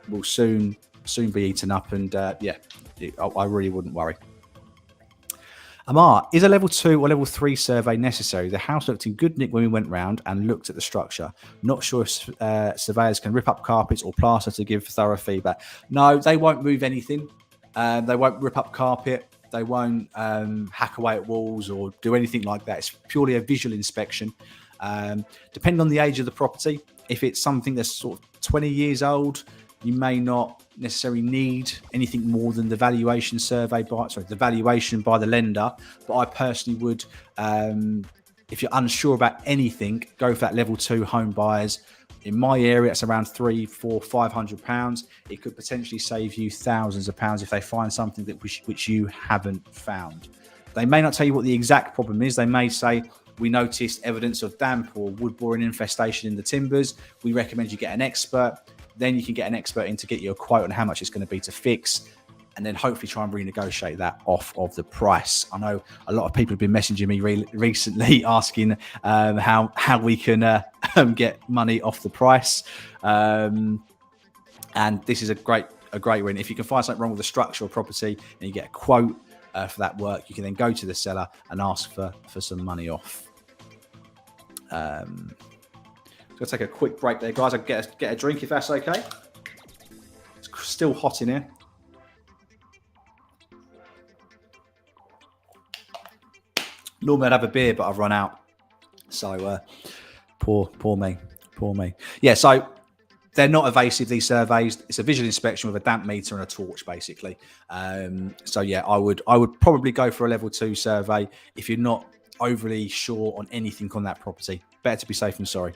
will soon be eaten up. And I really wouldn't worry. Amar, is a level 2 or level 3 survey necessary? The house looked in good nick when we went round and looked at the structure. Not sure if surveyors can rip up carpets or plaster to give thorough feedback. No, they won't move anything. They won't rip up carpet. They won't hack away at walls or do anything like that. It's purely a visual inspection. Depending on the age of the property, if it's something that's sort of 20 years old, you may not necessarily need anything more than the valuation by the lender. But I personally would, if you're unsure about anything, go for that level 2 home buyers. In my area, it's around £300, £400, £500. It could potentially save you thousands of pounds if they find something that which you haven't found. They may not tell you what the exact problem is. They may say, we noticed evidence of damp or wood boring infestation in the timbers. We recommend you get an expert. Then you can get an expert in to get you a quote on how much it's going to be to fix, and then hopefully try and renegotiate that off of the price. I know a lot of people have been messaging me recently asking how we can get money off the price. And And this is a great win. If you can find something wrong with the structure or property and you get a quote for that work, you can then go to the seller and ask for some money off. Going to take a quick break there, guys. I'll get a drink if that's okay. It's still hot in here. Normally I'd have a beer, but I've run out. So poor me. Yeah, so they're not evasive, these surveys. It's a visual inspection with a damp meter and a torch, basically. So yeah, I would probably go for a level 2 survey if you're not overly sure on anything on that property. Better to be safe than sorry.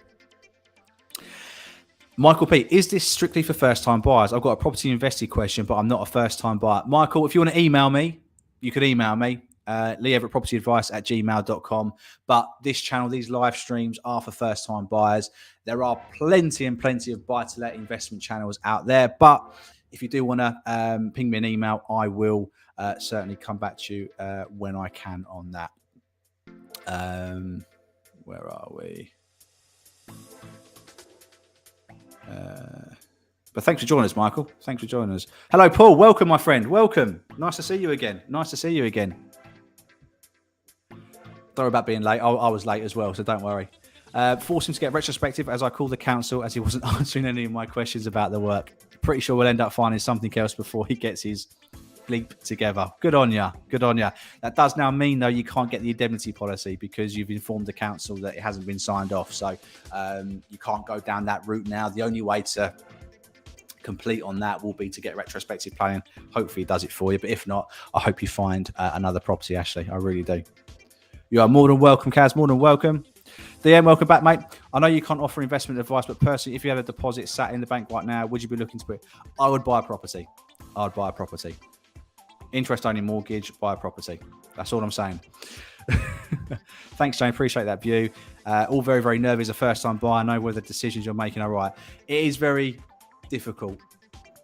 Michael P, is this strictly for first-time buyers? I've got a property invested question, but I'm not a first-time buyer. Michael, if you want to email me, you could email me, leeeverettpropertyadvice@gmail.com. But this channel, these live streams are for first-time buyers. There are plenty of buy-to-let investment channels out there. But if you do want to ping me an email, I will certainly come back to you when I can on that. Where are we? But thanks for joining us, Michael. Thanks for joining us. Hello, Paul. Welcome, my friend. Welcome. Nice to see you again. Sorry about being late. I was late as well, so don't worry. Forced him to get retrospective, as I called the council, as he wasn't answering any of my questions about the work. Pretty sure we'll end up finding something else before he gets his bleep together. Good on ya. That does now mean, though, you can't get the indemnity policy because you've informed the council that it hasn't been signed off. So you can't go down that route now. The only way to complete on that will be to get retrospective planning. Hopefully it does it for you, but if not, I hope you find another property, Ashley. I really do. You are more than welcome, Kaz. More than welcome. DM, welcome back, mate. I know you can't offer investment advice, but personally, if you had a deposit sat in the bank right now, would you be looking to put? I would buy a property. Interest only mortgage, buy a property. That's all I'm saying. Thanks, Jane. Appreciate that view. All very, very nervous. A first time buyer. I know whether the decisions you're making are right. It is very difficult.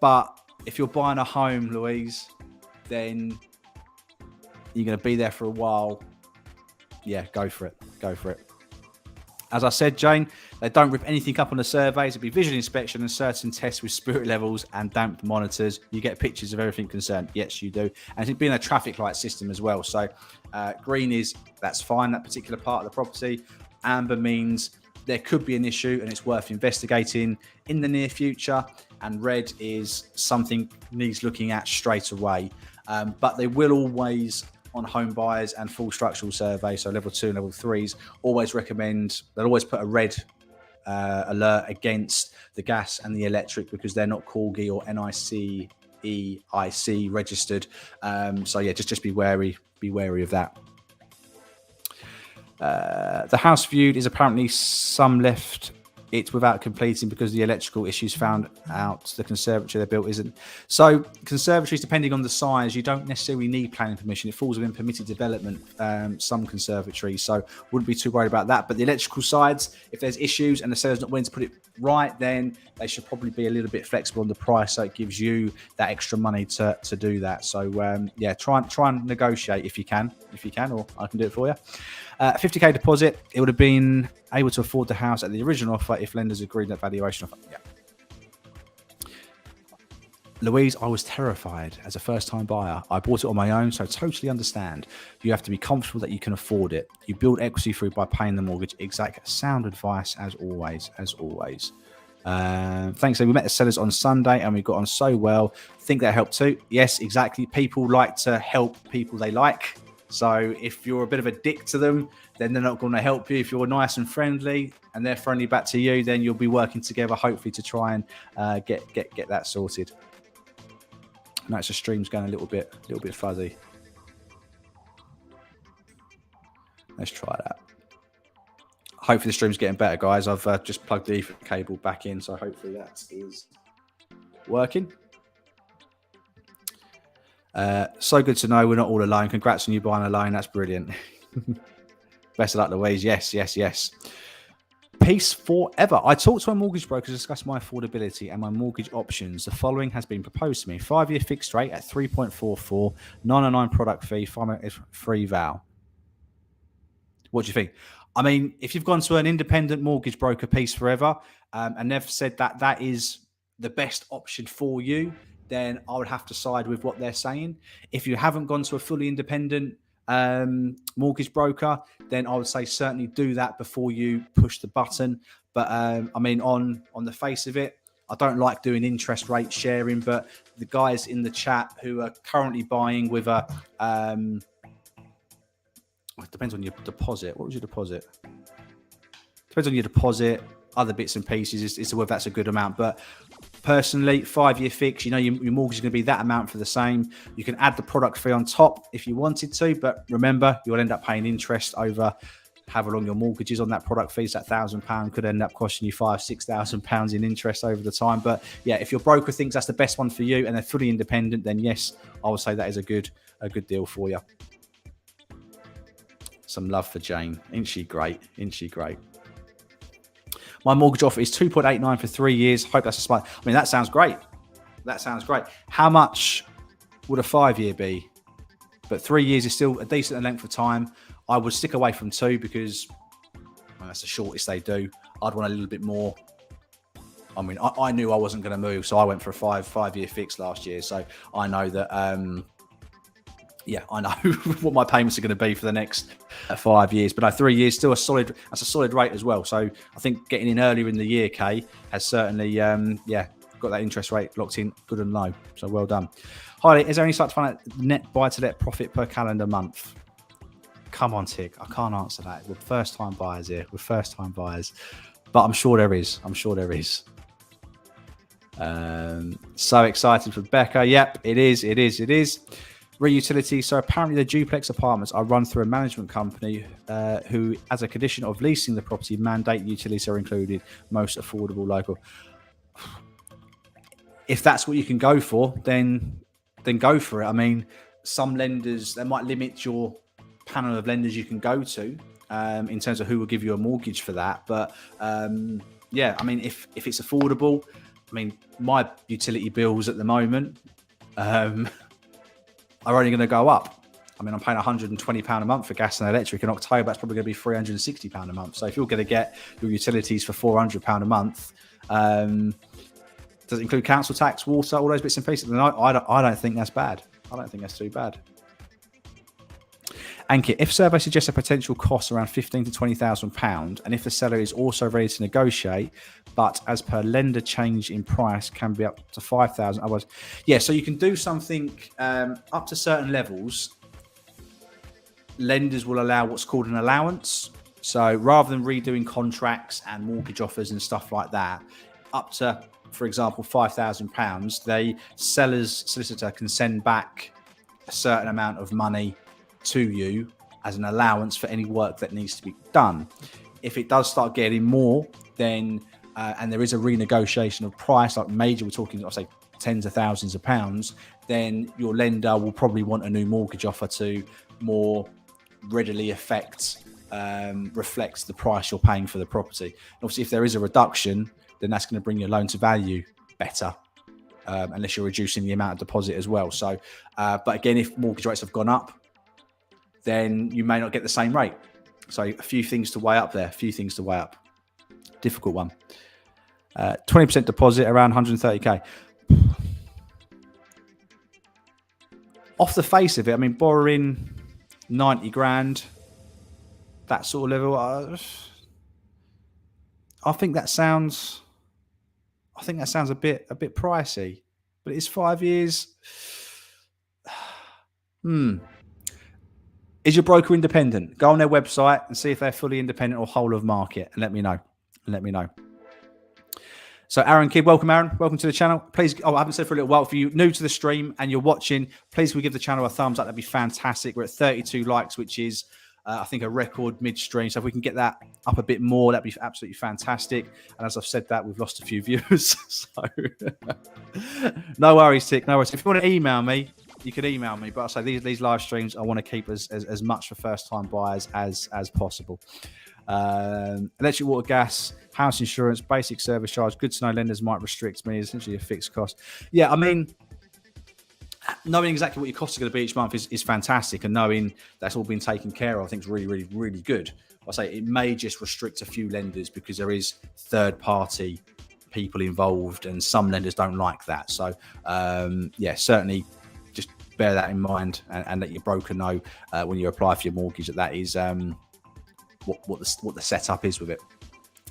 But if you're buying a home, Louise, then you're going to be there for a while. Yeah, go for it. As I said, Jane, they don't rip anything up on the surveys. It'll be visual inspection and certain tests with spirit levels and damp monitors. You get pictures of everything concerned. Yes, you do. And it's been a traffic light system as well. So green that's fine, that particular part of the property. Amber means there could be an issue and it's worth investigating in the near future. And red is something needs looking at straight away. But they will always, on home buyers and full structural survey, so level 2 and level 3s, they'll always put a red alert against the gas and the electric because they're not Corgi or NIC registered. So yeah, just be wary of that. The house viewed is apparently some left it without completing because the electrical issues found out. The conservatory they built isn't. So conservatories, depending on the size, you don't necessarily need planning permission. It falls within permitted development, some conservatories. So wouldn't be too worried about that. But the electrical sides, if there's issues and the seller's not willing to put it right, then they should probably be a little bit flexible on the price. So it gives you that extra money to do that. So yeah, try and negotiate if you can, or I can do it for you. 50k deposit, it would have been able to afford the house at the original offer if lenders agreed that valuation offer. Yeah. Louise, I was terrified as a first-time buyer. I bought it on my own, so I totally understand. You have to be comfortable that you can afford it. You build equity through by paying the mortgage. Exact sound advice as always. Thanks. We met the sellers on Sunday and we got on so well. Think that helped too. Yes, exactly. People like to help people they like. So if you're a bit of a dick to them, then they're not going to help you. If you're nice and friendly and they're friendly back to you, then you'll be working together, hopefully, to try and get that sorted. No, it's the stream's going a little bit fuzzy. Let's try that. Hopefully the stream's getting better, guys. I've just plugged the Ethernet cable back in, so hopefully that is working. So good to know we're not all alone. Congrats on you buying a loan. That's brilliant. Best of luck, Louise. Yes. Peace forever. I talked to a mortgage broker to discuss my affordability and my mortgage options. The following has been proposed to me. 5-year fixed rate at 3.44, 909 product fee, 5 free val. What do you think? I mean, if you've gone to an independent mortgage broker, Peace forever, and they've said that is the best option for you, then I would have to side with what they're saying. If you haven't gone to a fully independent mortgage broker, then I would say certainly do that before you push the button. But I mean, on the face of it, I don't like doing interest rate sharing, but the guys in the chat who are currently buying with a it depends on your deposit. What was your deposit? Depends on your deposit, other bits and pieces as to whether that's a good amount. But personally, 5-year fix, you know, your mortgage is going to be that amount for the same. You can add the product fee on top if you wanted to, but remember, you'll end up paying interest over however long your mortgage is on that product fee. So that £1,000 could end up costing you £5,000-6,000 in interest over the time. But yeah, if your broker thinks that's the best one for you and they're fully independent, then yes, I would say that is a good deal for you. Some love for Jane. Isn't she great? Isn't she great? My mortgage offer is 2.89 for 3 years. Hope that's a smart. I mean, that sounds great. That sounds great. How much would a 5-year be? But 3 years is still a decent length of time. I would stick away from 2 because that's the shortest they do. I'd want a little bit more. I mean, I knew I wasn't going to move, so I went for a 5-year fix last year. So I know that, I know what my payments are going to be for the next 5 years. But no, 3 years still that's a solid rate as well. So I think getting in earlier in the year, Kay, has certainly, got that interest rate locked in good and low. So well done. Hi, is there any such fun at net buy-to-let profit per calendar month? Come on, Tig. I can't answer that. We're first-time buyers here. We're first-time buyers. But I'm sure there is. So excited for Becca. Yep, it is. Reutilities. So apparently the duplex apartments are run through a management company who, as a condition of leasing the property, mandate utilities are included, most affordable local. If that's what you can go for, then go for it. I mean, some lenders, they might limit your panel of lenders you can go to in terms of who will give you a mortgage for that. But I mean, if it's affordable, I mean, my utility bills at the moment are only going to go up. I mean, I'm paying £120 a month for gas and electric. In October, that's probably going to be £360 a month. So if you're going to get your utilities for £400 a month, does it include council tax, water, all those bits and pieces? Then I don't think that's bad. I don't think that's too bad. Ankit, if survey suggests a potential cost around £15,000 to £20,000, and if the seller is also ready to negotiate, but as per lender change in price can be up to £5,000. Otherwise, so you can do something up to certain levels. Lenders will allow what's called an allowance. So rather than redoing contracts and mortgage offers and stuff like that, up to, for example, £5,000, the seller's solicitor can send back a certain amount of money to you as an allowance for any work that needs to be done. If it does start getting more, then and there is a renegotiation of price, like major, we're talking, I'll say tens of thousands of pounds, then your lender will probably want a new mortgage offer to more readily reflects the price you're paying for the property. And obviously, if there is a reduction, then that's going to bring your loan to value better, unless you're reducing the amount of deposit as well. So, but again, if mortgage rates have gone up, then you may not get the same rate. So a few things to weigh up there, Difficult one. 20% deposit, around 130k. Off the face of it, I mean, borrowing 90 grand, that sort of level, I think that sounds a bit pricey, but it's 5 years. Is your broker independent? Go on their website and see if they're fully independent or whole of market, and let me know. So Aaron Kidd, welcome Aaron. Welcome to the channel. Please, I haven't said for a little while, for you new to the stream and you're watching, please we give the channel a thumbs up. That'd be fantastic. We're at 32 likes, which is, I think, a record mid-stream. So if we can get that up a bit more, that'd be absolutely fantastic. And as I've said that, we've lost a few viewers. So no worries, Tick. No worries. If you want to email me, you can email me. But I'll say these live streams, I want to keep as much for first-time buyers as possible. Electric, water, gas, house insurance, basic service charge. Good to know lenders might restrict me. Essentially a fixed cost. Yeah, I mean, knowing exactly what your costs are going to be each month is fantastic, and knowing that's all been taken care of, I think is really, really, really good. I say it may just restrict a few lenders because there is third-party people involved, and some lenders don't like that. So certainly just bear that in mind, and let your broker know when you apply for your mortgage that is what the setup is with it.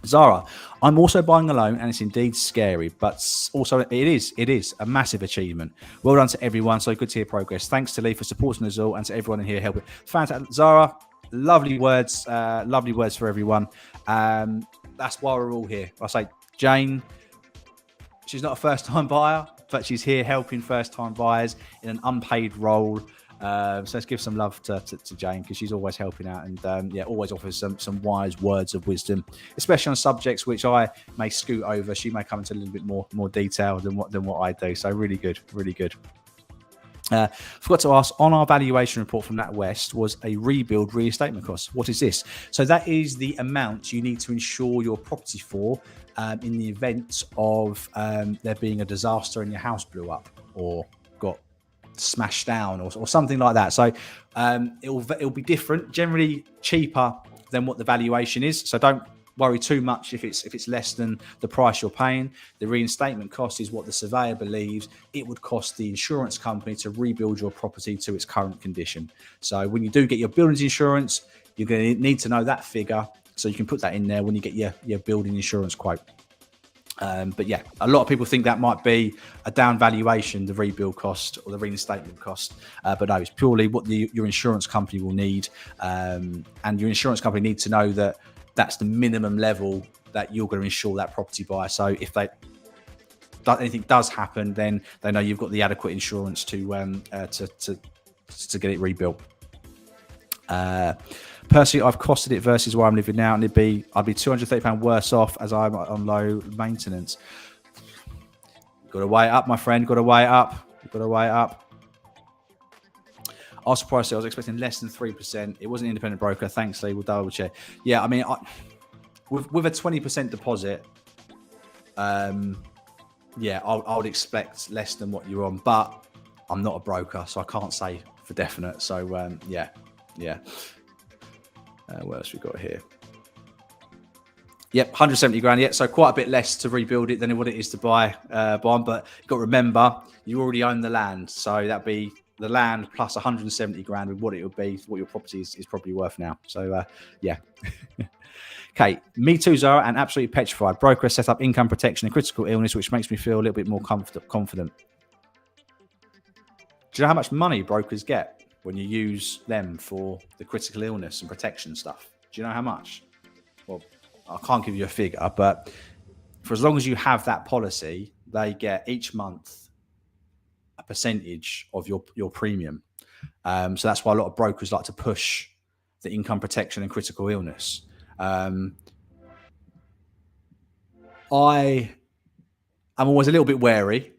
Zara, I'm also buying a loan, and it's indeed scary, but also it is a massive achievement. Well done to everyone. So good to hear progress. Thanks to Lee for supporting us all, and to everyone in here helping. Fantastic, Zara. Lovely words for everyone. That's why we're all here. I say Jane, she's not a first-time buyer, but she's here helping first-time buyers in an unpaid role. So let's give some love to Jane, because she's always helping out, and always offers some wise words of wisdom, especially on subjects which I may scoot over. She may come into a little bit more detail than what I do. So really good. Forgot to ask, on our valuation report from NatWest was a rebuild reinstatement cost. What is this? So that is the amount you need to insure your property for in the event of there being a disaster and your house blew up or got smashed down or something like that. So it'll be different, generally cheaper than what the valuation is. So don't worry too much if it's less than the price you're paying. The reinstatement cost is what the surveyor believes it would cost the insurance company to rebuild your property to its current condition. So when you do get your buildings insurance, you're going to need to know that figure, so you can put that in there when you get your building insurance quote. But yeah, a lot of people think that might be a down valuation, the rebuild cost or the reinstatement cost. But no, it's purely what your insurance company will need. And your insurance company needs to know that that's the minimum level that you're going to insure that property by. So if anything does happen, then they know you've got the adequate insurance to get it rebuilt. Personally, I've costed it versus where I'm living now, and I'd be £230 worse off as I'm on low maintenance. Got to weigh it up, my friend. Got to weigh it up. I was surprised. I was expecting less than 3%. It wasn't an independent broker. Thanks, Lee. We'll double check. Yeah, I mean, with a 20% deposit, I would expect less than what you're on. But I'm not a broker, so I can't say for definite. So yeah. What else we got here? Yep, 170 grand. Yeah, so quite a bit less to rebuild it than what it is to buy one. But you've got to remember, you already own the land, so that'd be the land plus 170 grand with what it would be, what your property is probably worth now. So yeah. Okay, me too, Zara, and absolutely petrified. Broker set up income protection and critical illness, which makes me feel a little bit more confident. Do you know how much money brokers get when you use them for the critical illness and protection stuff? Do you know how much? Well, I can't give you a figure, but for as long as you have that policy, they get each month a percentage of your premium. So that's why a lot of brokers like to push the income protection and critical illness. I'm always a little bit wary.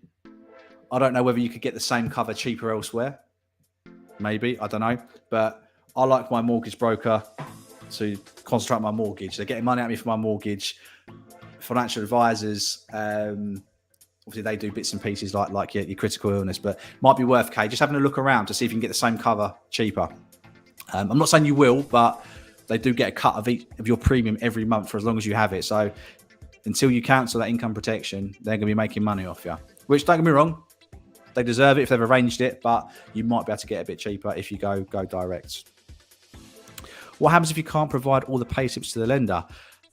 I don't know whether you could get the same cover cheaper elsewhere. Maybe, I don't know. But I like my mortgage broker to concentrate on my mortgage. They're getting money out of me for my mortgage. Financial advisors, obviously they do bits and pieces like your critical illness, but might be worth, just having a look around to see if you can get the same cover cheaper. I'm not saying you will, but they do get a cut of your premium every month for as long as you have it. So until you cancel that income protection, they're going to be making money off you. Which, don't get me wrong, they deserve it if they've arranged it, but you might be able to get a bit cheaper if you go direct. What happens if you can't provide all the pay slips to the lender?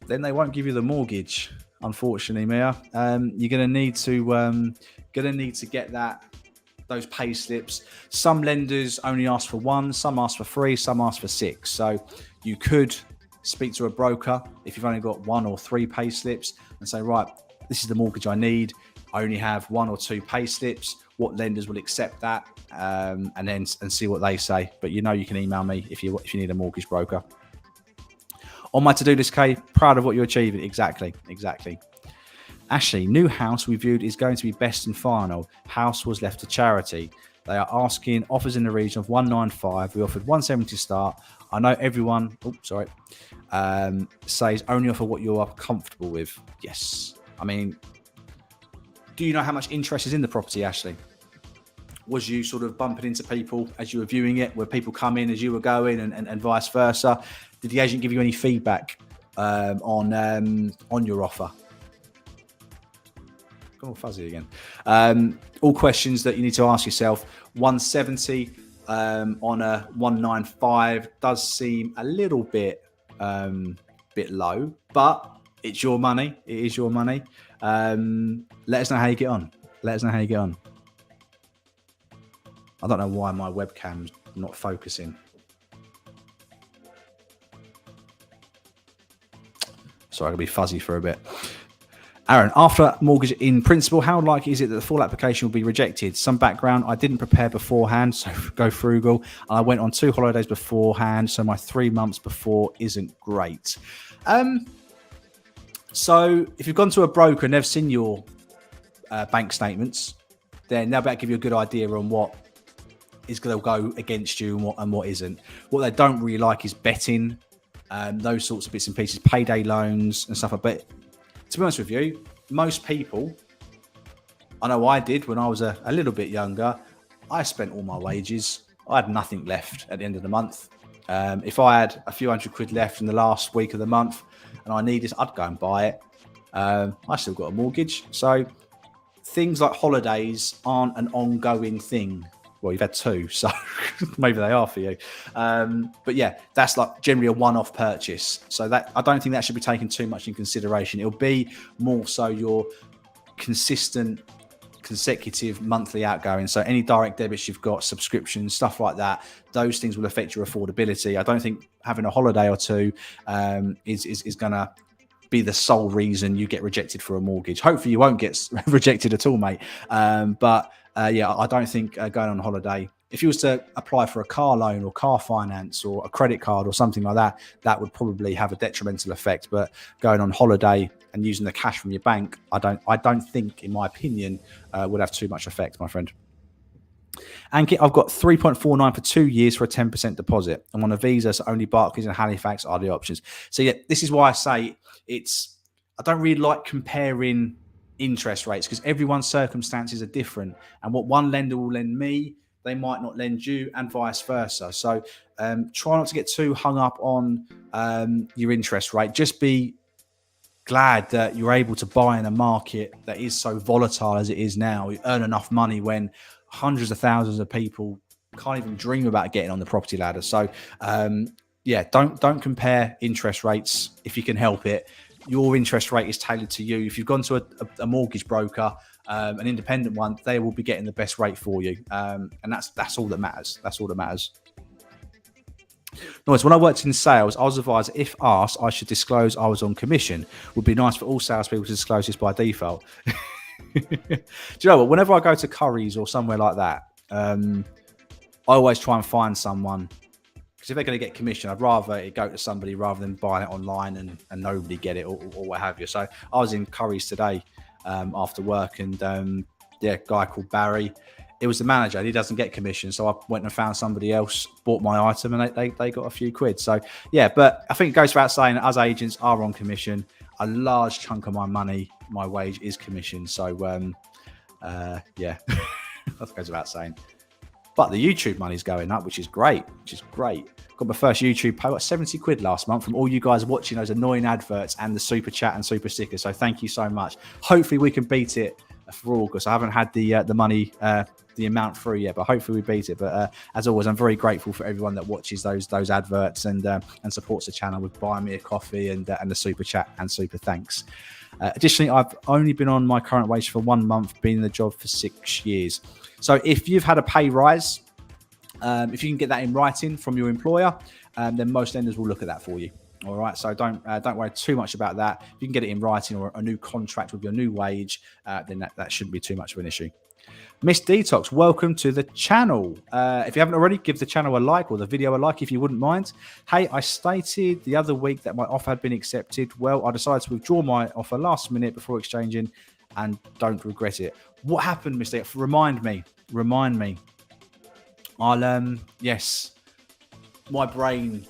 Then they won't give you the mortgage, unfortunately, Mia. You're going to need to get those pay slips. Some lenders only ask for one, some ask for 3, some ask for 6. So you could speak to a broker if you've only got 1 or 3 pay slips and say, right, this is the mortgage I need. I only have 1 or 2 pay slips. What lenders will accept that, and see what they say. But you can email me if you need a mortgage broker. On my to-do list, Kay, proud of what you're achieving. Exactly. Ashley, new house we viewed is going to be best and final. House was left to charity. They are asking offers in the region of 195. We offered 170 to start. I know everyone, says only offer what you are comfortable with. Yes. I mean, do you know how much interest is in the property, Ashley? Was you sort of bumping into people as you were viewing it? Were people come in as you were going and vice versa? Did the agent give you any feedback on your offer? gone all fuzzy again. All questions that you need to ask yourself. 170 on a 195 does seem a little bit low, but it's your money. It is your money. Let us know how you get on. Let us know how you get on. I don't know why my webcam's not focusing. Sorry, I'll be fuzzy for a bit. Aaron, after mortgage in principle, how likely is it that the full application will be rejected? Some background, I didn't prepare beforehand, so go frugal. I went on 2 holidays beforehand, so my 3 months before isn't great. So if you've gone to a broker and they've seen your bank statements, then they'll better give you a good idea on what is going to go against you and what isn't. What they don't really like is betting, those sorts of bits and pieces, payday loans and stuff like that. But to be honest with you, most people, I know I did when I was a little bit younger, I spent all my wages. I had nothing left at the end of the month. If I had a few £100 left in the last week of the month and I needed, I'd go and buy it. I still got a mortgage. So things like holidays aren't an ongoing thing. Well, you've had 2, so maybe they are for you. But yeah, that's like generally a one-off purchase. So that I don't think that should be taken too much in consideration. It'll be more so your consistent, consecutive monthly outgoing. So any direct debits you've got, subscriptions, stuff like that, those things will affect your affordability. I don't think having a holiday or 2 is going to be the sole reason you get rejected for a mortgage. Hopefully you won't get rejected at all, mate. Yeah, I don't think going on holiday, if you was to apply for a car loan or car finance or a credit card or something like that, that would probably have a detrimental effect. But going on holiday and using the cash from your bank, I don't think, in my opinion, would have too much effect, my friend. Ankit, I've got 3.49 for 2 years for a 10% deposit. I'm on a visa, so only Barclays and Halifax are the options. So yeah, this is why I say I don't really like comparing interest rates because everyone's circumstances are different, and what one lender will lend me, they might not lend you, and vice versa. So try not to get too hung up on your interest rate. Just be glad that you're able to buy in a market that is so volatile as it is now. You earn enough money when hundreds of thousands of people can't even dream about getting on the property ladder. So yeah, don't compare interest rates if you can help it. Your interest rate is tailored to you. If you've gone to a mortgage broker, an independent one, they will be getting the best rate for you. And that's all that matters. That's all that matters. Nice. When I worked in sales, I was advised if asked, I should disclose I was on commission. Would be nice for all salespeople to disclose this by default. Do you know what? Whenever I go to Curry's or somewhere like that, I always try and find someone. Because if they're going to get commission, I'd rather it go to somebody rather than buying it online and nobody get it or what have you. So I was in Curry's today after work, and a guy called Barry. It was the manager. He doesn't get commission, so I went and found somebody else, bought my item, and they got a few quid. So yeah, but I think it goes without saying that us agents are on commission. A large chunk of my money, my wage, is commission. So yeah, that goes without saying. But the YouTube money's going up, which is great. Got my first YouTube pay, 70 quid last month from all you guys watching those annoying adverts and the super chat and super stickers. So thank you so much. Hopefully we can beat it for August. I haven't had the money, the amount through yet, but hopefully we beat it. But as always, I'm very grateful for everyone that watches those adverts and supports the channel with buying me a coffee and the super chat and super thanks. Additionally, I've only been on my current wage for 1 month, been in the job for 6 years. So if you've had a pay rise, if you can get that in writing from your employer, then most lenders will look at that for you. All right, so don't worry too much about that. If you can get it in writing or a new contract with your new wage, then that shouldn't be too much of an issue. Miss Detox, welcome to the channel. If you haven't already, give the channel a like or the video a like if you wouldn't mind. Hey, I stated the other week that my offer had been accepted. Well, I decided to withdraw my offer last minute before exchanging and don't regret it. What happened, Miss Detox? Remind me. Yes, my brain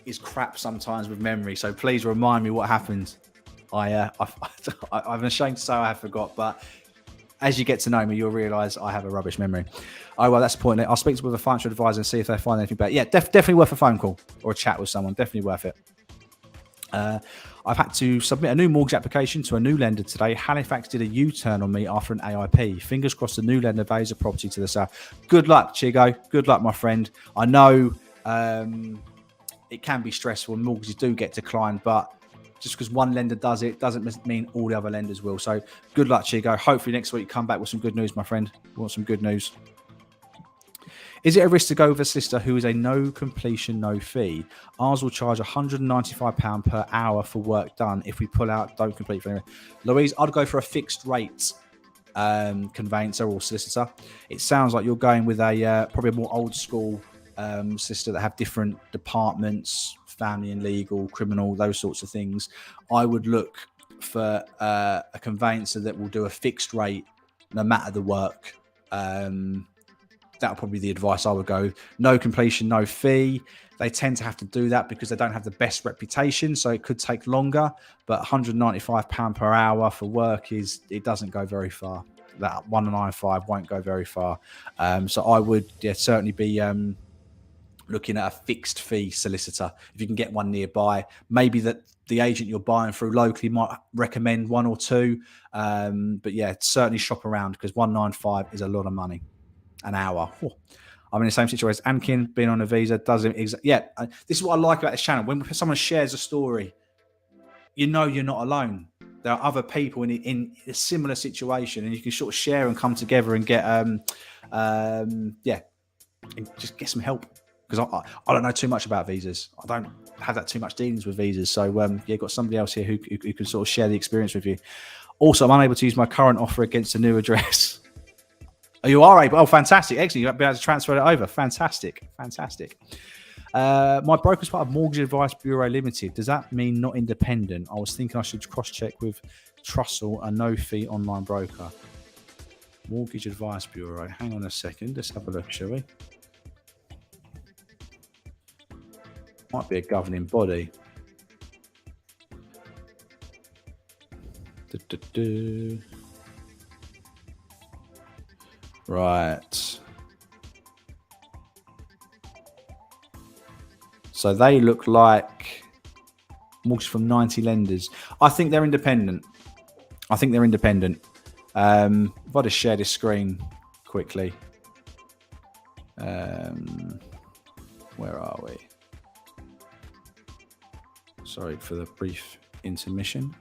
is crap sometimes with memory, so please remind me what happened. I'm ashamed to say I have forgot, but as you get to know me, you'll realise I have a rubbish memory. Oh, well, that's the point. I'll speak with a financial advisor and see if they find anything better. Yeah, definitely worth a phone call or a chat with someone. Definitely worth it. I've had to submit a new mortgage application to a new lender today. Halifax did a U-turn on me after an AIP. Fingers crossed the new lender values a property to the south. Good luck, Chigo. Good luck, my friend. I know it can be stressful and mortgages do get declined, but just because one lender does it doesn't mean all the other lenders will. So good luck, Chigo. Hopefully next week come back with some good news, my friend. We want some good news. Is it a risk to go with a solicitor who is a no completion, no fee? Ours will charge £195 per hour for work done. If we pull out, don't complete for anyone. Louise, I'd go for a fixed rate conveyancer or solicitor. It sounds like you're going with a probably a more old school solicitor that have different departments, family and legal, criminal, those sorts of things. I would look for a conveyancer that will do a fixed rate no matter the work. That would probably be the advice I would go. No completion, no fee. They tend to have to do that because they don't have the best reputation, so it could take longer. But £195 per hour for work it doesn't go very far. That 195 won't go very far. So I would certainly be looking at a fixed fee solicitor if you can get one nearby. Maybe that the agent you're buying through locally might recommend one or two. But yeah, certainly shop around because 195 is a lot of money. An hour. I'm in the same situation. Ankin being on a visa doesn't. This is what I like about this channel. When someone shares a story, you know you're not alone. There are other people in a similar situation, and you can sort of share and come together and get and just get some help. Because I don't know too much about visas. I don't have that too much dealings with visas. So got somebody else here who can sort of share the experience with you. Also, I'm unable to use my current offer against a new address. Oh, you are able. Oh, fantastic. Excellent. You'll be able to transfer it over. Fantastic. My broker's part of Mortgage Advice Bureau Limited. Does that mean not independent? I was thinking I should cross-check with Trussell, a no-fee online broker. Mortgage Advice Bureau. Hang on a second. Let's have a look, shall we? Might be a governing body. Right. So they look like mortgage from 90 lenders. I think they're independent. If I just share this screen quickly. Where are we? Sorry for the brief intermission.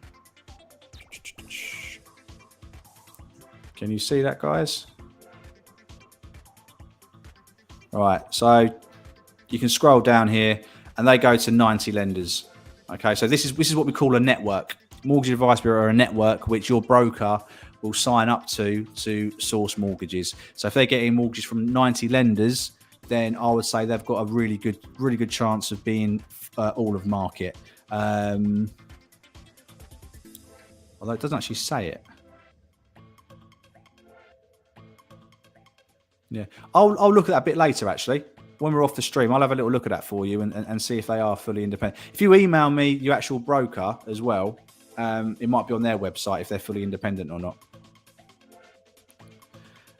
Can you see that, guys? Right, so you can scroll down here and they go to 90 lenders. Okay, so this is what we call a network. Mortgage Advice Bureau are a network which your broker will sign up to source mortgages. So if they're getting mortgages from 90 lenders, then I would say they've got a really good chance of being all of market. Although it doesn't actually say it. Yeah, I'll look at that a bit later, actually. When we're off the stream, I'll have a little look at that for you and see if they are fully independent. If you email me your actual broker as well, it might be on their website if they're fully independent or not.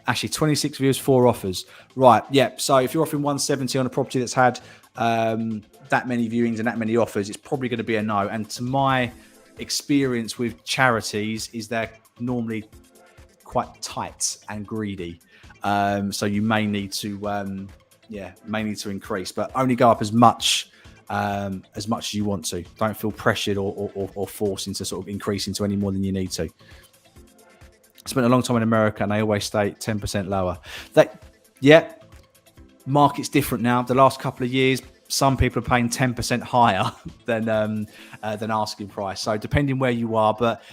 Actually, 26 views, 4 offers. Right, yeah. So if you're offering 170 on a property that's had that many viewings and that many offers, it's probably going to be a no. And to my experience with charities is they're normally quite tight and greedy. So you may need to increase, but only go up as much as you want to. Don't feel pressured or forced into sort of increasing to any more than you need to. Spent a long time in America and they always stay 10% lower. Market's different now. The last couple of years, some people are paying 10% higher than asking price. So depending where you are, but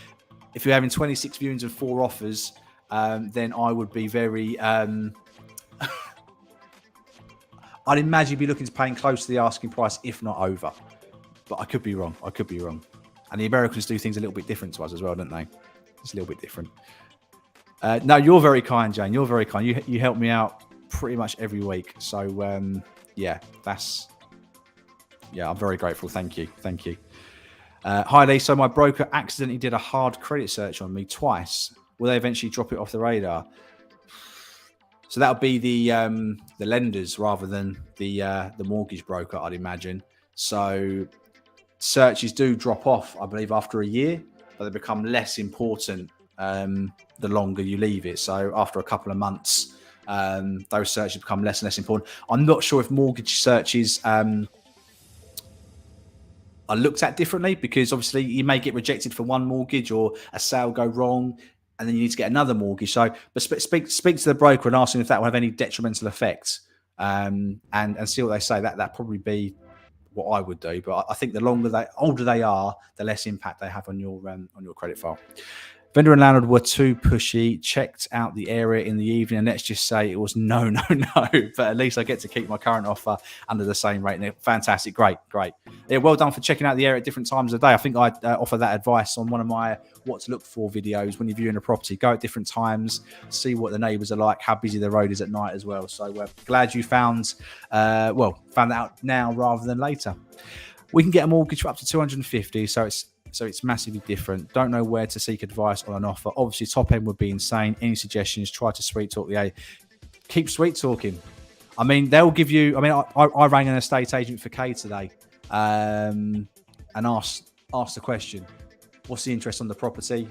if you're having 26 viewings and 4 offers, then I would be very. I'd imagine you'd be looking to paying close to the asking price, if not over. But I could be wrong. And the Americans do things a little bit different to us as well, don't they? It's a little bit different. No, you're very kind, Jane. You're very kind. You help me out pretty much every week. So, I'm very grateful. Thank you. Hi, Lee. So my broker accidentally did a hard credit search on me twice. Will they eventually drop it off the radar? So that would be the lenders rather than the mortgage broker, I'd imagine. So searches do drop off, I believe, after a year, but they become less important the longer you leave it. So after a couple of months, those searches become less and less important. I'm not sure if mortgage searches are looked at differently, because obviously you may get rejected for one mortgage or a sale go wrong and then you need to get another mortgage. So, but speak to the broker and ask them if that will have any detrimental effect, and see what they say. That probably be what I would do. But I think the older they are, the less impact they have on your credit file. Vendor and landlord were too pushy, checked out the area in the evening, and let's just say it was no. But at least I get to keep my current offer under the same rate. And fantastic, great. Yeah, well done for checking out the area at different times of the day. I think I offer that advice on one of my what to look for videos when you're viewing a property. Go at different times, see what the neighbours are like, how busy the road is at night as well. So glad you found that out now rather than later. We can get a mortgage for up to 250, so it's massively different. Don't know where to seek advice on an offer. Obviously, top end would be insane. Any suggestions? Try to sweet talk the A. Keep sweet talking. I mean, they'll give you. I mean, I rang an estate agent for K today, and asked the question, "What's the interest on the property?"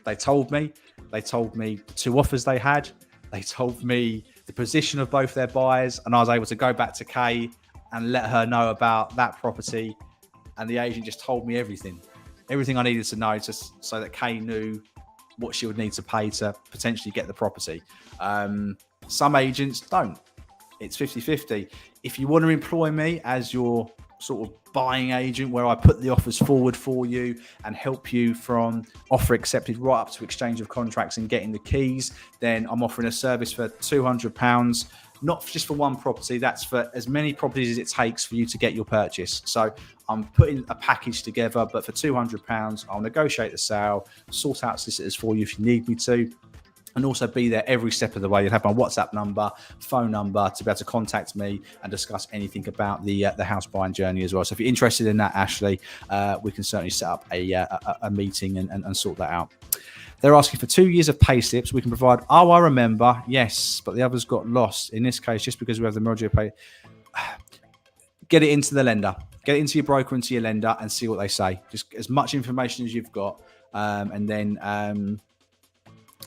They told me the two offers they had. They told me the position of both their buyers, and I was able to go back to K and let her know about that property. And the agent just told me everything I needed to know, so that Kay knew what she would need to pay to potentially get the property. Some agents don't. It's 50-50. If you want to employ me as your sort of buying agent, where I put the offers forward for you and help you from offer accepted right up to exchange of contracts and getting the keys, then I'm offering a service for £200, not just for one property. That's for as many properties as it takes for you to get your purchase. So I'm putting a package together, but for £200, I'll negotiate the sale, sort out solicitors for you if you need me to, and also be there every step of the way. You'll have my WhatsApp number, phone number to be able to contact me and discuss anything about the house buying journey as well. So if you're interested in that, Ashley, we can certainly set up a meeting and sort that out. They're asking for 2 years of pay slips. We can provide. Oh, I remember. Yes, but the others got lost. In this case, just because we have the majority pay, get it into the lender. Get it into your broker, into your lender, and see what they say. Just as much information as you've got, and then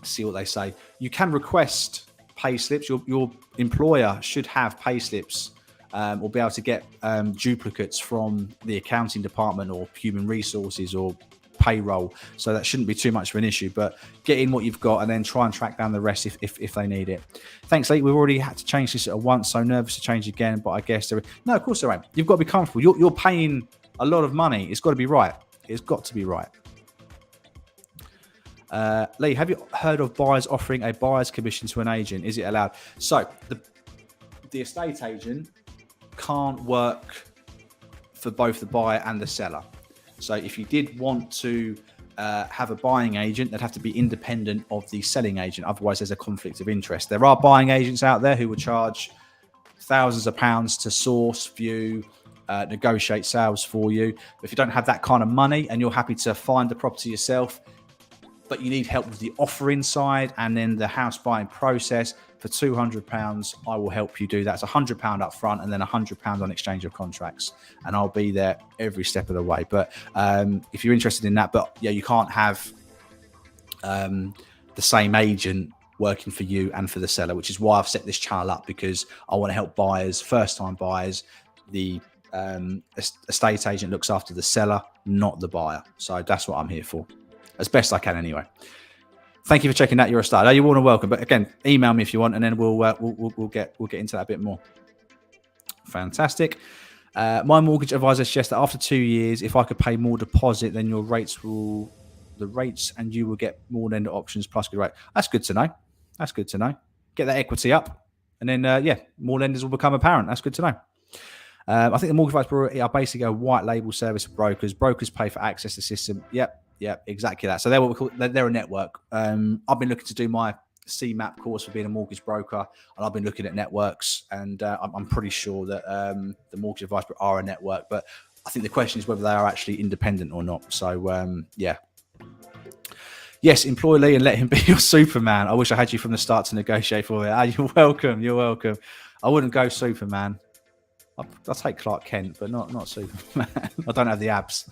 see what they say. You can request pay slips. Your employer should have pay slips, or be able to get duplicates from the accounting department or human resources or payroll. So that shouldn't be too much of an issue. But get in what you've got and then try and track down the rest if they need it. Thanks, Lee. We've already had to change this at once, so nervous to change again. But I guess no, of course there ain't. You've got to be comfortable. You're paying a lot of money. It's got to be right. It's got to be right. Lee, have you heard of buyers offering a buyer's commission to an agent? Is it allowed? So the estate agent can't work for both the buyer and the seller. So if you did want to have a buying agent, they'd have to be independent of the selling agent. Otherwise, there's a conflict of interest. There are buying agents out there who would charge thousands of pounds to source, view, negotiate sales for you. But if you don't have that kind of money and you're happy to find the property yourself, but you need help with the offering side and then the house buying process, for £200, I will help you do that. It's £100 up front and then £100 on exchange of contracts. And I'll be there every step of the way. But if you're interested in that, but yeah, you can't have the same agent working for you and for the seller, which is why I've set this channel up, because I want to help buyers, first-time buyers. The estate agent looks after the seller, not the buyer. So that's what I'm here for, as best I can anyway. Thank you for checking that. You're a star. You're more than welcome. But again, email me if you want, and then we'll get into that a bit more. Fantastic. My mortgage advisor suggests that after 2 years, if I could pay more deposit, then the rates and you will get more lender options plus good rate. That's good to know. That's good to know. Get that equity up, and then more lenders will become apparent. That's good to know. I think the mortgage advisors are basically a white label service for brokers. Brokers pay for access to the system. Yep, exactly that. So they're what we call, they're a network. I've been looking to do my CMAP course for being a mortgage broker, and I've been looking at networks, and I'm pretty sure that the mortgage advisors are a network. But I think the question is whether they are actually independent or not. So yes, employ Lee and let him be your Superman. I wish I had you from the start to negotiate for it. You're welcome. You're welcome. I wouldn't go Superman. I'll take Clark Kent, but not Superman. I don't have the abs.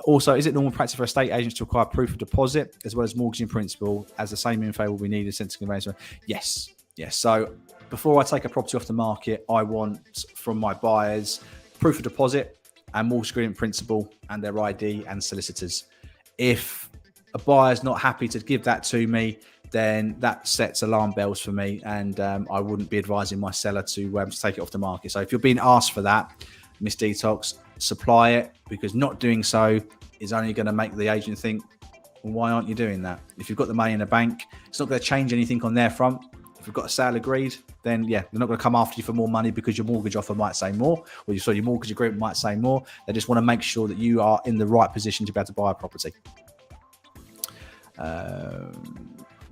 Also, is it normal practice for estate agents to require proof of deposit as well as mortgage in principle, as the same info will be needed since conveyance? Yes. So before I take a property off the market, I want from my buyers proof of deposit and mortgage agreement principle and their ID and solicitors. If a buyer's not happy to give that to me, then that sets alarm bells for me, and I wouldn't be advising my seller to take it off the market. So if you're being asked for that, Miss Detox, supply it, because not doing so is only going to make the agent think, well, why aren't you doing that? If you've got the money in the bank, it's not going to change anything on their front. If you've got a sale agreed, then yeah, they're not going to come after you for more money because your mortgage offer might say more, or your mortgage agreement might say more. They just want to make sure that you are in the right position to be able to buy a property.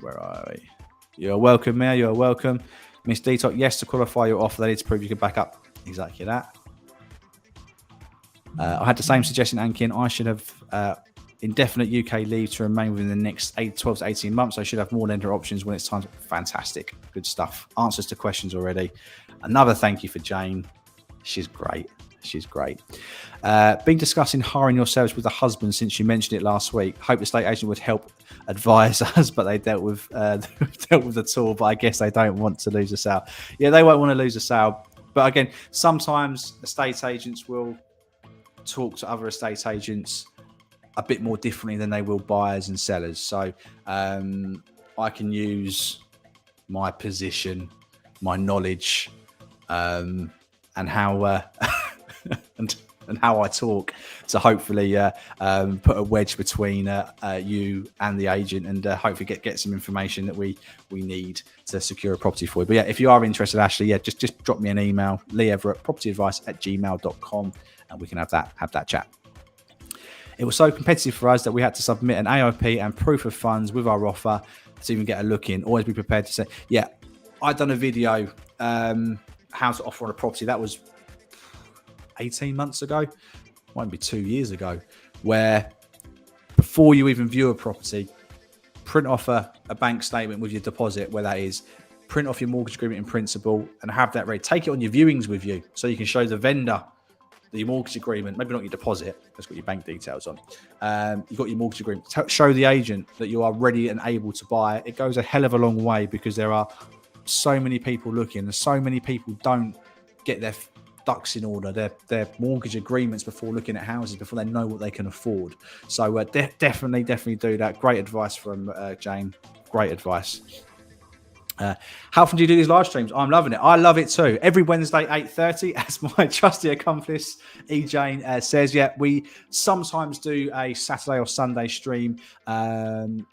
Where are we? You're welcome, Mayor. You're welcome. Miss Detox, yes, to qualify your offer, they need to prove you can back up exactly that. I had the same suggestion, Ankin. I should have indefinite UK leave to remain within the next 12 to 18 months. I should have more lender options when it's time. Fantastic. Good stuff. Answers to questions already. Another thank you for Jane. She's great. Been discussing hiring your service with the husband since you mentioned it last week. Hope the estate agent would help advise us, but they dealt with the tool. But I guess they don't want to lose a sale. Yeah, they won't want to lose a sale. But again, sometimes estate agents will talk to other estate agents a bit more differently than they will buyers and sellers. So I can use my position, my knowledge, and how and how I talk to hopefully put a wedge between you and the agent, and hopefully get some information that we need to secure a property for you. But yeah, if you are interested, Ashley, yeah, just drop me an email, leeeverett@propertyadvice@gmail.com, and we can have that chat. It was so competitive for us that we had to submit an AIP and proof of funds with our offer to even get a look in. Always be prepared to say, yeah, I've done a video, how to offer on a property. That was 18 months ago, might be 2 years ago, where before you even view a property, print off a bank statement with your deposit, where that is, print off your mortgage agreement in principle, and have that ready. Take it on your viewings with you so you can show the vendor your mortgage agreement, maybe not your deposit, that's got your bank details on. You've got your mortgage agreement. Show the agent that you are ready and able to buy. It goes a hell of a long way, because there are so many people looking, and so many people don't get their ducks in order, their mortgage agreements, before looking at houses, before they know what they can afford. So definitely do that. Great advice from Jane. Great advice. How often do you do these live streams? I'm loving it. I love it too. Every Wednesday, 8:30, as my trusty accomplice, E-Jane, says. Yeah, we sometimes do a Saturday or Sunday stream.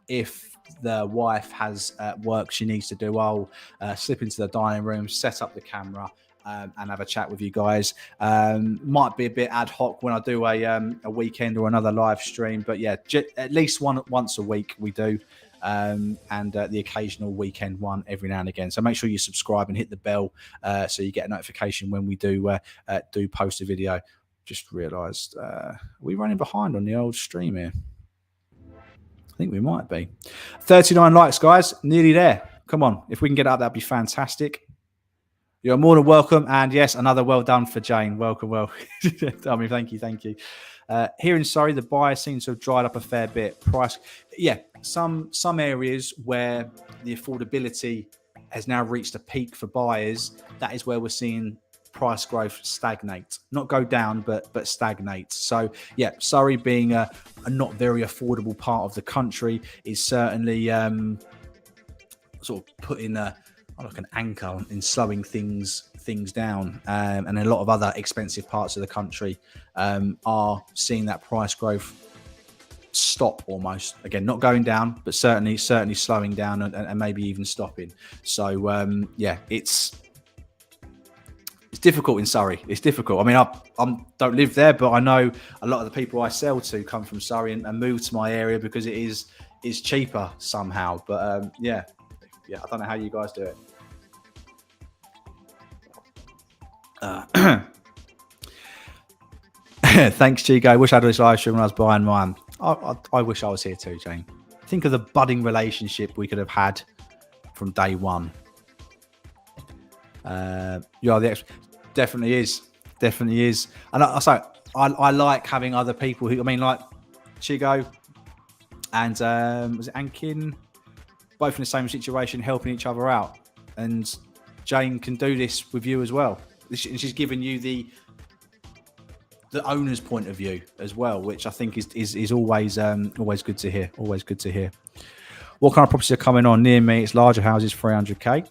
If the wife has work she needs to do, I'll slip into the dining room, set up the camera, and have a chat with you guys. Might be a bit ad hoc when I do a weekend or another live stream. But yeah, at least once a week we do. And the occasional weekend one every now and again. So make sure you subscribe and hit the bell so you get a notification when we do post a video. Just realised, are we running behind on the old stream here? I think we might be. 39 likes, guys. Nearly there. Come on. If we can get up, that'd be fantastic. You're more than welcome. And yes, another well done for Jane. Welcome. I mean, thank you. Here in Surrey, the buyer seems to have dried up a fair bit. Price, yeah, some areas where the affordability has now reached a peak for buyers, that is where we're seeing price growth stagnate. Not go down, but stagnate. So yeah, Surrey being a not very affordable part of the country is certainly sort of putting like an anchor in slowing things down, and a lot of other expensive parts of the country are seeing that price growth stop almost. Again, not going down, but certainly slowing down and maybe even stopping. So yeah, it's difficult in Surrey. It's difficult. I mean, I don't live there, but I know a lot of the people I sell to come from Surrey and move to my area because it is cheaper somehow. But yeah, I don't know how you guys do it. Thanks, Chico. I wish I had this live stream when I was buying mine. I wish I was here too, Jane. Think of the budding relationship we could have had from day one. You are the expert. Definitely is. Definitely is. And I like having other people who, I mean, like Chigo and was it Ankin, both in the same situation, helping each other out. And Jane can do this with you as well. She's giving you the owner's point of view as well, which I think is always good to hear. Always good to hear. What kind of properties are coming on near me? It's larger houses, 300k.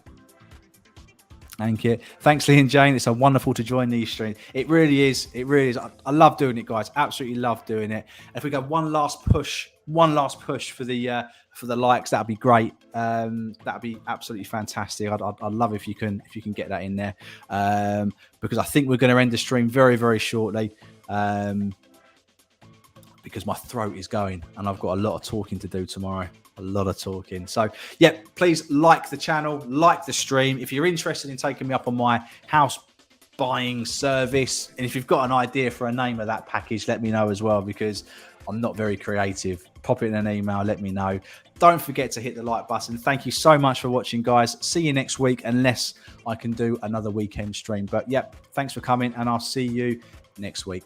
Thank you. Thanks, Lee and Jane. It's so wonderful to join these streams. It really is. It really is. I love doing it, guys. Absolutely love doing it. If we go one last push for the likes, that'd be great. That'd be absolutely fantastic. I'd love if you can get that in there, because I think we're going to end the stream very, very shortly. Because my throat is going and I've got a lot of talking to do tomorrow. A lot of talking. So, yeah, please like the channel, like the stream. If you're interested in taking me up on my house buying service, and if you've got an idea for a name of that package, let me know as well, because I'm not very creative. Pop it in an email, let me know. Don't forget to hit the like button. Thank you so much for watching, guys. See you next week, unless I can do another weekend stream. But, yeah, thanks for coming, and I'll see you next week.